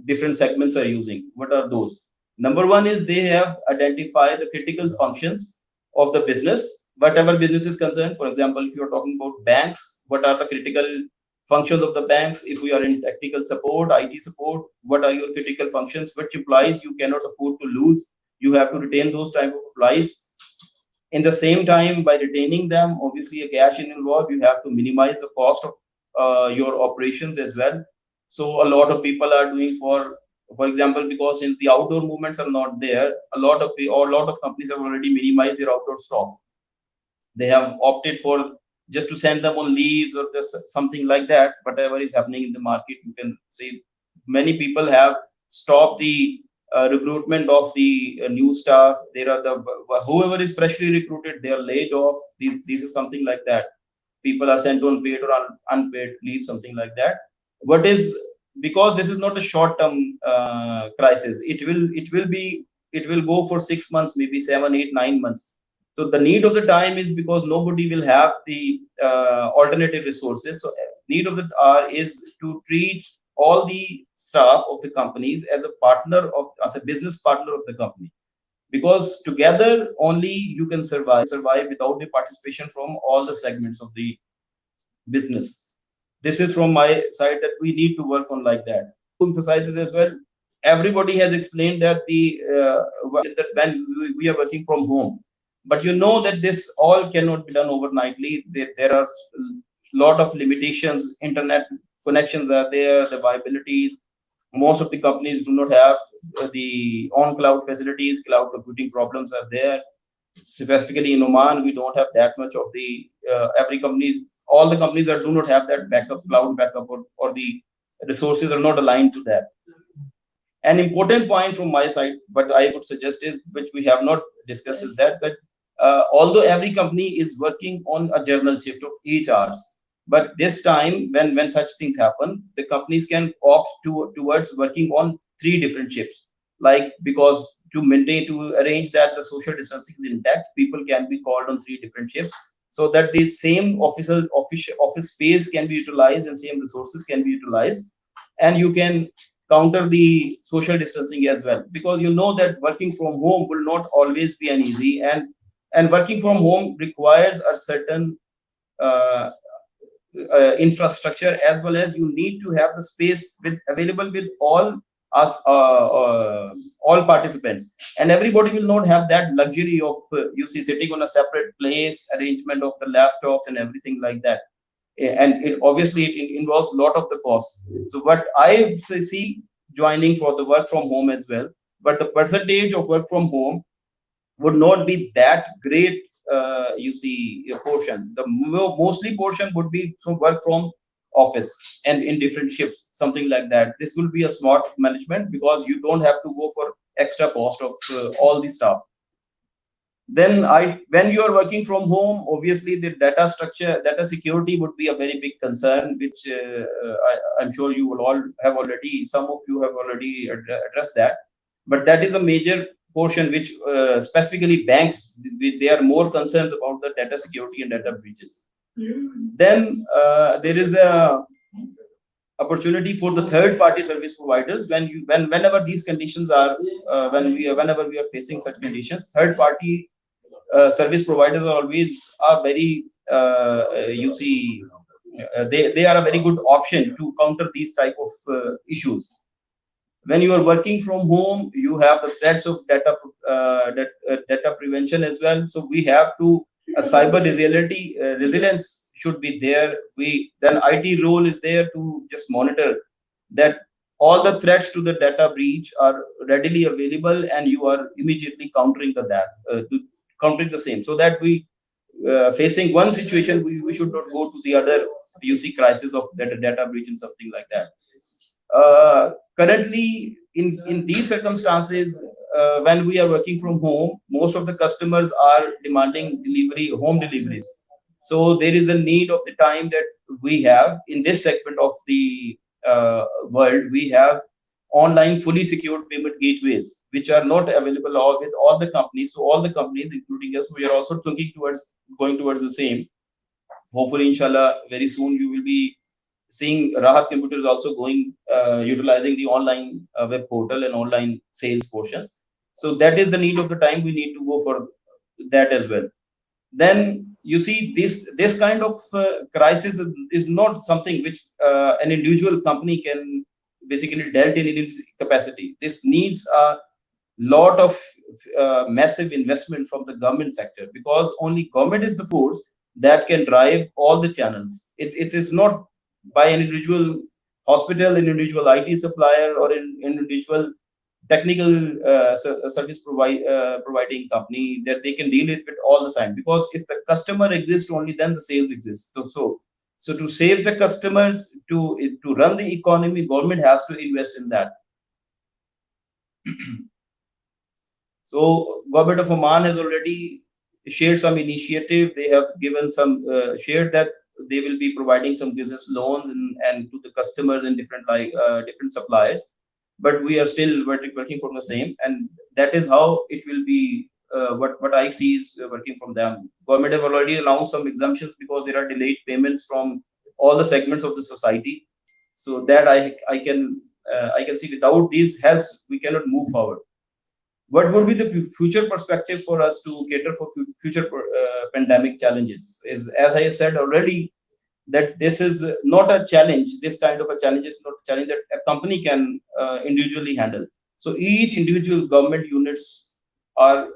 different segments are using. What are those? Number one is they have identified the critical functions of the business, whatever business is concerned. For example, if you're talking about banks, what are the critical functions of the banks? If we are in technical support, IT support, what are your critical functions? Which implies you cannot afford to lose. You have to retain those type of employees. In the same time, by retaining them, obviously a cash in involved, you have to minimize the cost of your operations as well. So a lot of people are doing, for example, because since the outdoor movements are not there, a lot of companies have already minimized their outdoor staff. They have opted for just to send them on leaves or just something like that. Whatever is happening in the market, you can see many people have stopped the recruitment of the new staff. There are the whoever is freshly recruited, they are laid off. These is something like that. People are sent on paid or unpaid leave, something like that. What is, because this is not a short-term crisis. It will go for 6 months, maybe 7, 8, 9 months. So the need of the time is because nobody will have the alternative resources. So need of the hour is to treat all the staff of the companies as a partner as a business partner of the company, because together only you can survive without the participation from all the segments of the business. This is from my side that we need to work on like that. Emphasizes as well. Everybody has explained that that when we are working from home, but you know that this all cannot be done overnightly. There are a lot of limitations. Internet connections are there, the viabilities. Most of the companies do not have the on-cloud facilities. Cloud computing problems are there. Specifically in Oman, we don't have that much of the every company. All the companies that do not have that backup, cloud backup, or the resources are not aligned to that. An important point from my side, what I would suggest is, which we have not discussed, is that although every company is working on a journal shift of 8 hours, but this time when such things happen, the companies can opt towards working on 3 different shifts. Like, because to arrange that the social distancing is intact, people can be called on 3 different shifts, so that the same office space can be utilized and same resources can be utilized, and you can counter the social distancing as well. Because you know that working from home will not always be an easy, and working from home requires a certain uh, infrastructure, as well as you need to have the space available with all participants, and everybody will not have that luxury of sitting on a separate place, arrangement of the laptops and everything like that. And it obviously it involves a lot of the cost. So what I see joining for the work from home as well, but the percentage of work from home would not be that great. A portion, the mostly portion would be from work from office and in different shifts, something like that. This will be a smart management, because you don't have to go for extra cost of all the stuff. Then when you are working from home, obviously the data security would be a very big concern, which I'm sure you will all have already, some of you have already addressed that. But that is a major portion which specifically banks, they are more concerned about the data security and data breaches. Then there is a opportunity for the third party service providers. Whenever these conditions are whenever we are facing such conditions, third party service providers are very they are a very good option to counter these type of issues. When you are working from home, you have the threats of data prevention as well. So we have to cyber resilience should be there. Then IT role is there to just monitor that all the threats to the data breach are readily available, and you are immediately countering the same, so that we facing one situation, we should not go to the other crisis of data breach and something like that. Currently, in these circumstances, when we are working from home, most of the customers are demanding home deliveries. So there is a need of the time that we have in this segment of the world, we have online fully secured payment gateways, which are not available all with all the companies. So all the companies, including us, we are also looking towards going towards the same. Hopefully, inshallah, very soon you will be seeing Rahat Computers also going utilizing the online web portal and online sales portions. So that is the need of the time. We need to go for that as well. Then you see this kind of crisis is not something which an individual company can basically dealt in its capacity. This needs a lot of massive investment from the government sector, because only government is the force that can drive all the channels. It's not by an individual hospital, an individual IT supplier, or an individual technical service providing company that they can deal it with all the time. Because if the customer exists, only then the sales exist. So to save the customers, to run the economy, government has to invest in that. So government of Oman has already shared some initiative. They have given some shared that they will be providing some business loans and to the customers and different suppliers. But we are still working from the same, and that is how it will be. What I see is working from them. Government have already announced some exemptions because there are delayed payments from all the segments of the society. So that I can see without these helps we cannot move forward. What would be the future perspective for us to cater for future pandemic challenges? Is, as I have said already, that this is not a challenge. This kind of a challenge is not a challenge that a company can individually handle. So each individual government units are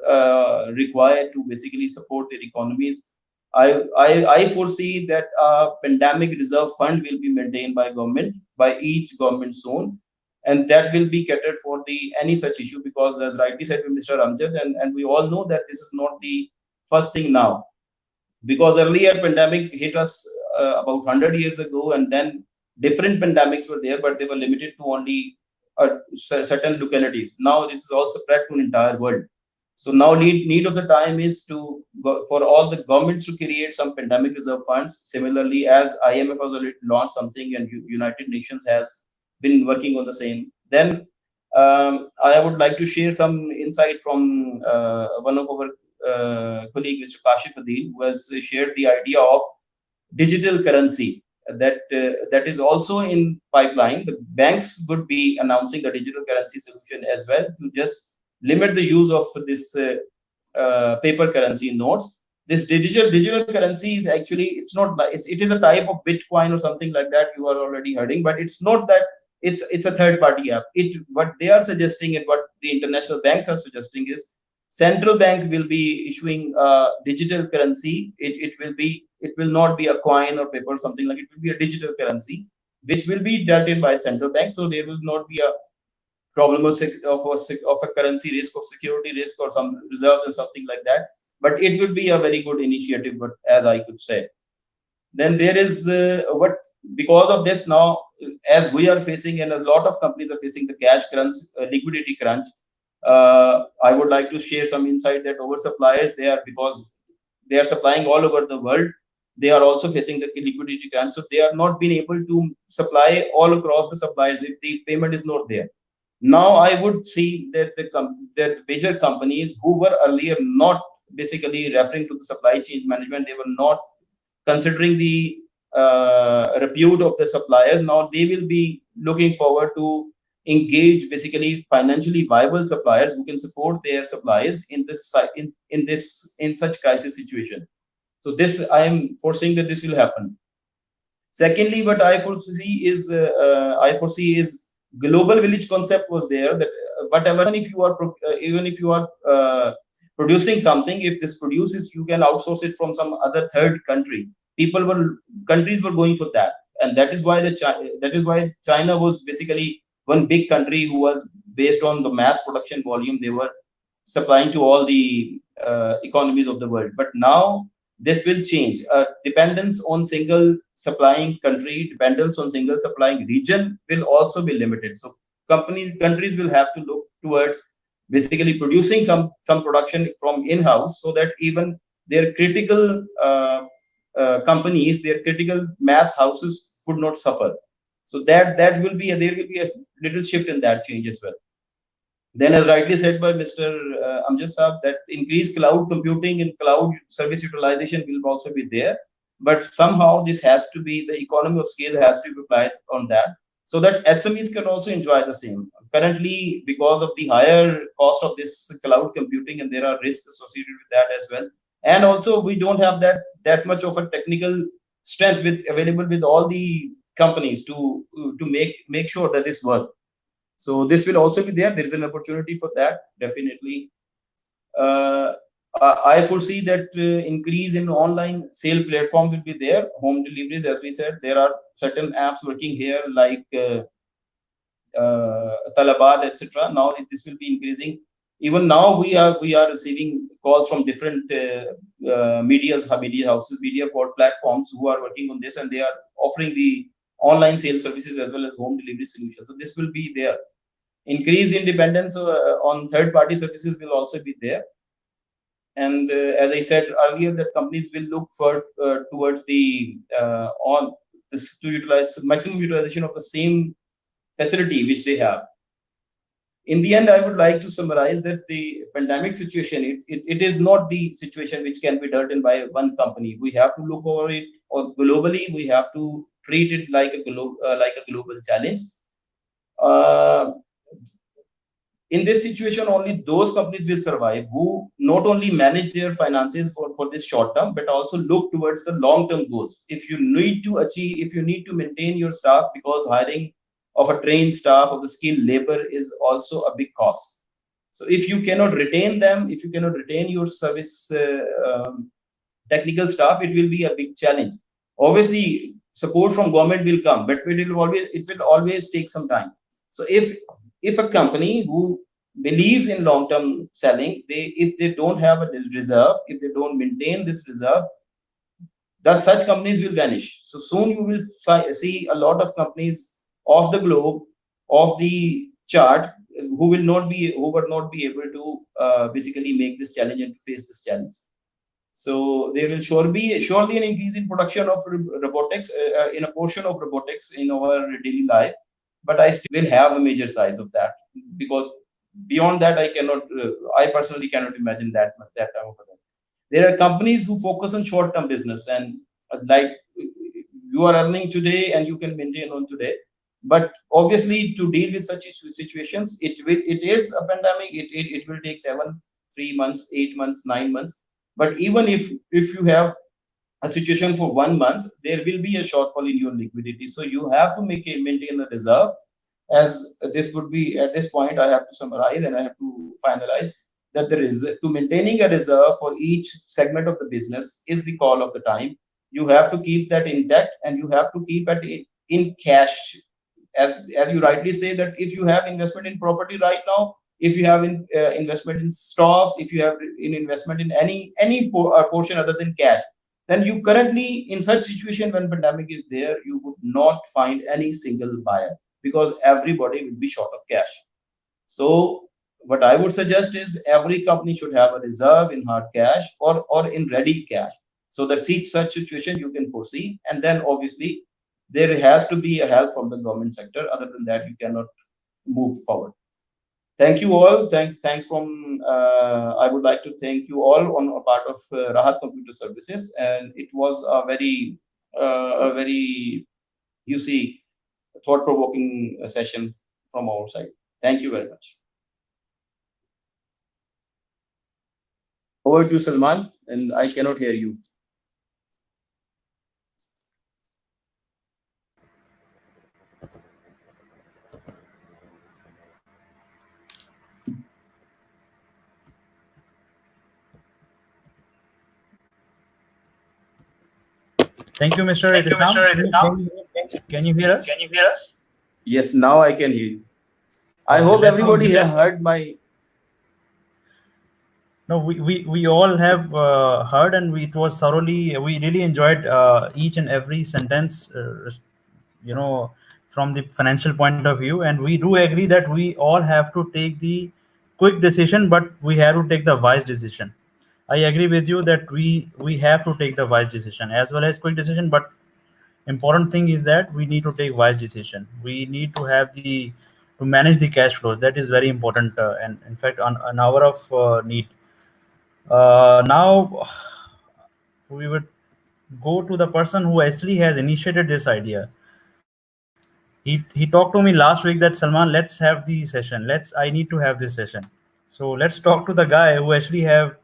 required to basically support their economies. I foresee that a pandemic reserve fund will be maintained by government, by each government zone, and that will be catered for the any such issue. Because as rightly said by Mr. Ramjad, and we all know that this is not the first thing now, because earlier pandemic hit us about 100 years ago, and then different pandemics were there, but they were limited to only certain localities. Now this is all spread to an entire world. So now need of the time is to go for all the governments to create some pandemic reserve funds. Similarly, as IMF has already launched something, and United Nations has been working on the same. Then I would like to share some insight from one of our colleague, Mr. Kashif Adil, who has shared the idea of digital currency that is also in pipeline. The banks would be announcing a digital currency solution as well, to just limit the use of this paper currency notes. This digital currency is actually, it's not, it is a type of Bitcoin or something like that you are already hearing, but it's not that. It's a third party app. What they are suggesting and what the international banks are suggesting is central bank will be issuing digital currency. It will not be a coin or paper or something like it. Will be a digital currency which will be dealt in by central bank. So there will not be a problem of a currency risk, of security risk, or some reserves and something like that. But it will be a very good initiative, but as I could say. Then there is because of this now, as we are facing, and a lot of companies are facing, the cash crunch, liquidity crunch. I would like to share some insight that our suppliers, because they are supplying all over the world, they are also facing the liquidity crunch. So they are not being able to supply all across the suppliers if the payment is not there. Now I would see that that major companies who were earlier not basically referring to the supply chain management, they were not considering the repute of the suppliers. Now they will be looking forward to engage basically financially viable suppliers who can support their suppliers in such crisis situation. So this, I am foreseeing that this will happen. Secondly, what I foresee is global village concept was there, that whatever, even if you are producing something, if this produces, you can outsource it from some other third country. Countries were going for that, and that is why China was basically one big country who was based on the mass production volume. They were supplying to all the economies of the world. But now this will change. Dependence on single supplying country, dependence on single supplying region will also be limited. So countries will have to look towards basically producing some production from in-house, so that even their critical companies, their critical mass houses would not suffer. So that will be there will be a little shift in that change as well. Then, as rightly said by Mr. Amjad Saab, that increased cloud computing and cloud service utilization will also be there. But somehow this has to be, the economy of scale has to be applied on that, so that SMEs can also enjoy the same. Currently, because of the higher cost of this cloud computing, and there are risks associated with that as well. And also, we don't have that much of a technical strength available with all the companies to make sure that this works. So this will also be there. There is an opportunity for that, definitely. Uh, I foresee that increase in online sale platforms will be there. Home deliveries, as we said, there are certain apps working here like Talabat, etc. Now this will be increasing. Even now we are receiving calls from different media houses, media platforms who are working on this, and they are offering the online sales services as well as home delivery solutions. So this will be there. Increased independence on third-party services will also be there. And as I said earlier, that companies will look for towards the on this to utilize maximum utilization of the same facility which they have. In the end, I would like to summarize that the pandemic situation, it is not the situation which can be dealt in by one company. We have to look over it, or globally, we have to treat it like a global challenge. In this situation, only those companies will survive who not only manage their finances for this short term, but also look towards the long term goals. If you need to maintain your staff, because hiring of a trained staff, of the skilled labor, is also a big cost. So if you cannot retain them, if you cannot retain your service technical staff, it will be a big challenge. Obviously, support from government will come, but it will always take some time. So if a company who believes in long-term selling, if they don't have a reserve, if they don't maintain this reserve, thus such companies will vanish. So soon you will see a lot of companies of the globe, of the chart, who will not be able to basically make this challenge and face this challenge. So there will surely an increase in production of robotics, in a portion of robotics in our daily life, but I still will have a major size of that, because beyond that I personally cannot imagine that type of event. There are companies who focus on short-term business, and like you are earning today and you can maintain on today. But obviously, to deal with such situations, it is a pandemic. It will take 3 months, 8 months, 9 months. But even if you have a situation for 1 month, there will be a shortfall in your liquidity. So you have to maintain a reserve. As this would be at this point, I have to summarize and I have to finalize that there is to maintaining a reserve for each segment of the business is the call of the time. You have to keep that intact, and you have to keep it in cash. As you rightly say, that if you have investment in property right now, if you have investment in stocks, if you have investment in any portion other than cash, then you currently, in such situation when pandemic is there, you would not find any single buyer, because everybody will be short of cash. So what I would suggest is every company should have a reserve in hard cash or in ready cash, so that such situation you can foresee. And then obviously there has to be a help from the government sector. Other than that, you cannot move forward. Thank you all. Thanks from. I would like to thank you all on a part of Rahat Computer Services, and it was a very you see thought-provoking session from our side. Thank you very much. Over to Salman, and I cannot hear you. Thank you, Mr. Can you hear us? Yes, now I can hear you. I hope everybody has heard my. No, we all have heard, and it was thoroughly. We really enjoyed each and every sentence, from the financial point of view, and we do agree that we all have to take the quick decision, but we have to take the wise decision. I agree with you that we have to take the wise decision as well as quick decision, but important thing is that we need to take wise decision. We need to have to manage the cash flows. That is very important, and in fact, on an hour of need. Now we would go to the person who actually has initiated this idea. He talked to me last week that Salman, let's have the session. I need to have this session. So let's talk to the guy who actually have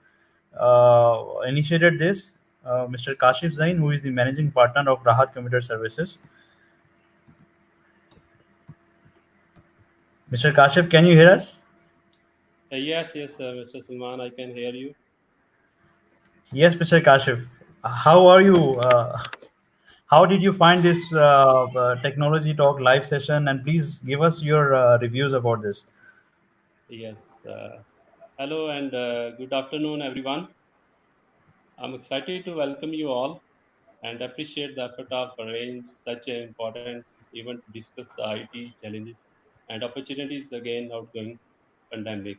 initiated this, Mr. Kashif Zain, who is the managing partner of Rahat Computer Services. Mr. Kashif, can you hear us? Yes, Mr. Salman, I can hear you. Yes, Mr. Kashif. How are you? How did you find this technology talk live session? And please give us your reviews about this. Yes. Hello and good afternoon, everyone. I'm excited to welcome you all and appreciate the effort of arranging such an important event to discuss the IT challenges and opportunities against outgoing pandemic.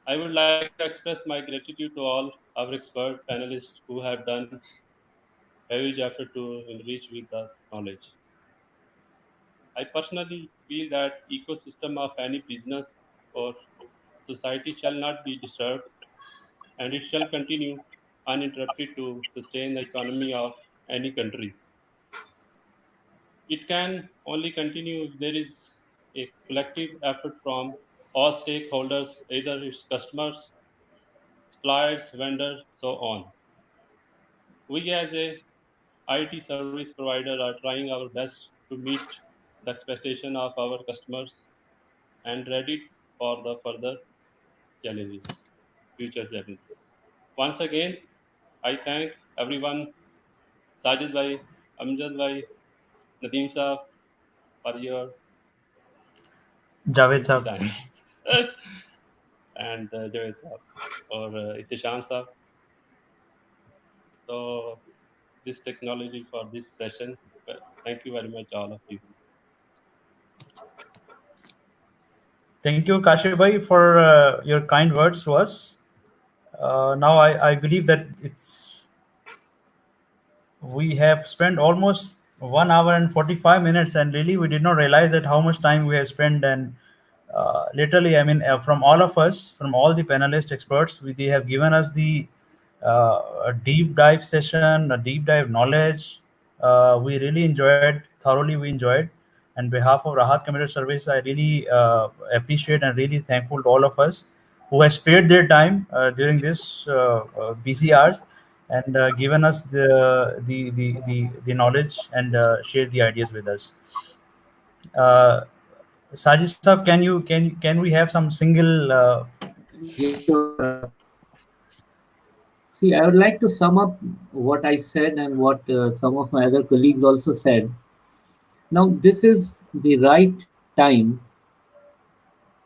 I would like to express my gratitude to all our expert panelists who have done a huge effort to enrich with us knowledge. I personally feel that ecosystem of any business or society shall not be disturbed, and it shall continue uninterrupted to sustain the economy of any country. It can only continue if there is a collective effort from all stakeholders, either its customers, suppliers, vendors, so on. We as a IT service provider are trying our best to meet the expectation of our customers and ready for the further challenges, future challenges. Once again, I thank everyone, Sajid bhai, Amjad bhai, Nadeem saab, for your Javed beautiful sir. time, and Javed saab or Ihtisham saab. So this technology for this session. Thank you very much, all of you. Thank you, Kashif bhai, for your kind words to us. Now I believe that we have spent almost 1 hour and 45 minutes, and really we did not realize that how much time we have spent. And literally, I mean, from all of us, from all the panelist experts, they have given us a deep dive session, a deep dive knowledge. We really enjoyed, thoroughly we enjoyed. On behalf of Rahat Computer Service, I really appreciate and really thankful to all of us who have spared their time during this busy hours and given us the knowledge and shared the ideas with us. Sajid Sahab, can we have some single? Yes, sure. See, I would like to sum up what I said and what some of my other colleagues also said. Now, this is the right time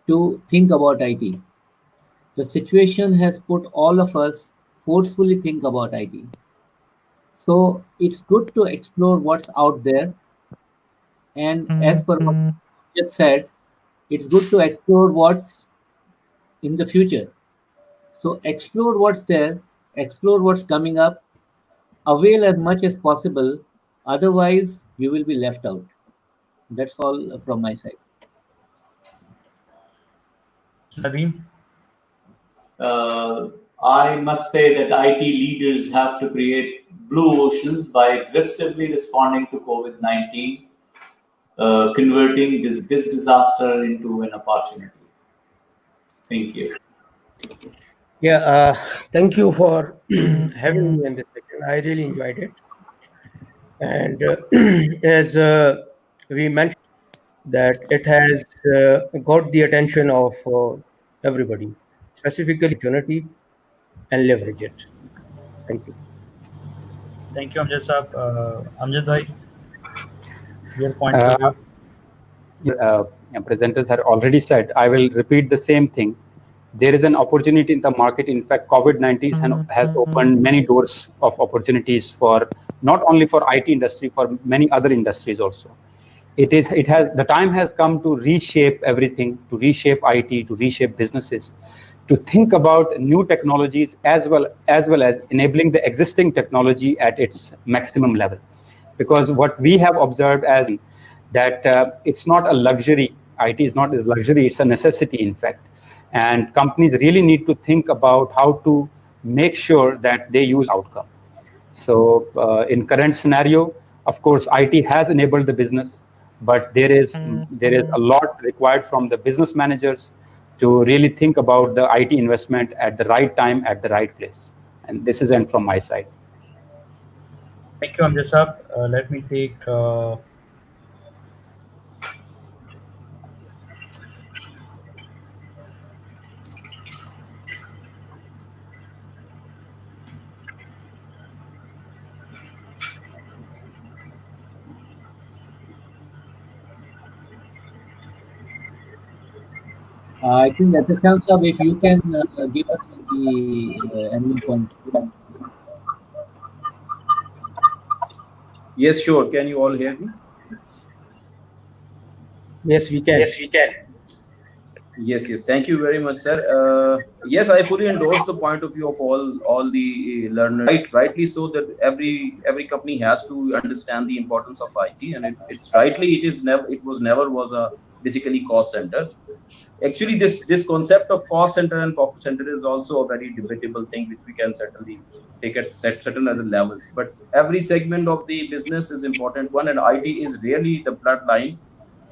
to think about IT. The situation has put all of us forcefully think about IT. So it's good to explore what's out there. And as per what you just said, it's good to explore what's in the future. So explore what's there, explore what's coming up, avail as much as possible. Otherwise, you will be left out. That's all from my side. Nadeem? I must say that IT leaders have to create blue oceans by aggressively responding to COVID-19, converting this disaster into an opportunity. Thank you. Yeah, thank you for having me in this session. I really enjoyed it. And as we mentioned, that it has got the attention of everybody, specifically opportunity and leverage it. Thank you. Thank you, Amjad Sahab. Amjad bhai, your point of view. Presenters have already said. I will repeat the same thing. There is an opportunity in the market. In fact, COVID-19 has opened many doors of opportunities for not only for IT industry, for many other industries also. The time has come to reshape everything, to reshape IT, to reshape businesses, to think about new technologies as well as enabling the existing technology at its maximum level. because what we have observed as that it's not a luxury. IT is not a luxury, it's a necessity, in fact. And companies really need to think about how to make sure that they use outcome. So in current scenario, of course, IT has enabled the business, but there is a lot required from the business managers to really think about the IT investment at the right time, at the right place. And this is end from my side. Thank you, Amjad Saab. Let me take. I think at the time, sir, if you can give us the ending point. Yes, sure. Can you all hear me? Yes, we can. Yes, we can. Yes, yes. Thank you very much, sir. Yes, I fully endorse the point of view of all the learners. Rightly so that every company has to understand the importance of IT, and it's rightly it was a basically cost center. Actually, this concept of cost center and profit center is also a very debatable thing, which we can certainly take at certain other levels. But every segment of the business is important one, and IT is really the bloodline,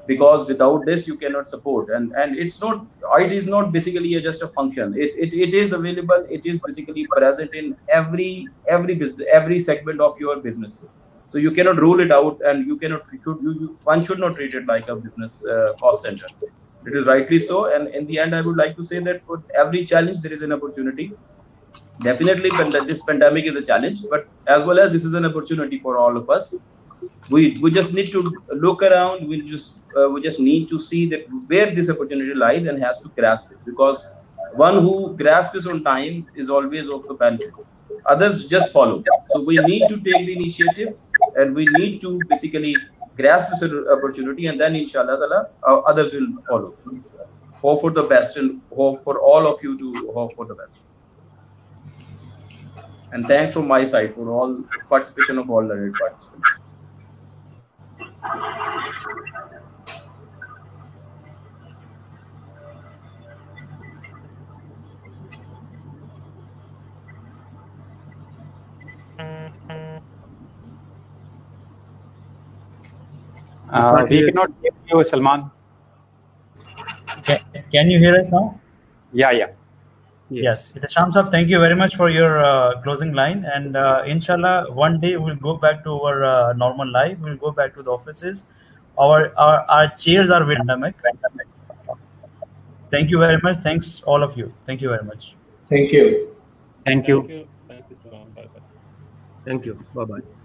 because without this you cannot support. And it's not, it is not basically just a function. It is available, it is basically present in every business, every segment of your business. So you cannot rule it out, and you cannot one should not treat it like a business cost center. It is rightly so. And in the end, I would like to say that for every challenge there is an opportunity. Definitely this pandemic is a challenge, but as well as this is an opportunity for all of us. We just need to look around. We just need to see that where this opportunity lies and has to grasp it, because one who grasps it on time is always of the benefit. Others just follow. So we need to take the initiative, and we need to basically grasp this opportunity, and then inshallah others will follow. Hope for the best, and hope for all of you to hope for the best. And thanks from my side for all participation of all learned participants. We cannot hear you, Salman. Can you hear us now? Yeah. Yes. Sham Saab, thank you very much for your closing line. And inshallah, one day we'll go back to our normal life. We'll go back to the offices. Our chairs are with pandemic. Thank you very much. Thanks, all of you. Thank you very much. Thank you. Thank you. Thank you, Salman. Bye-bye. Thank you. Bye-bye.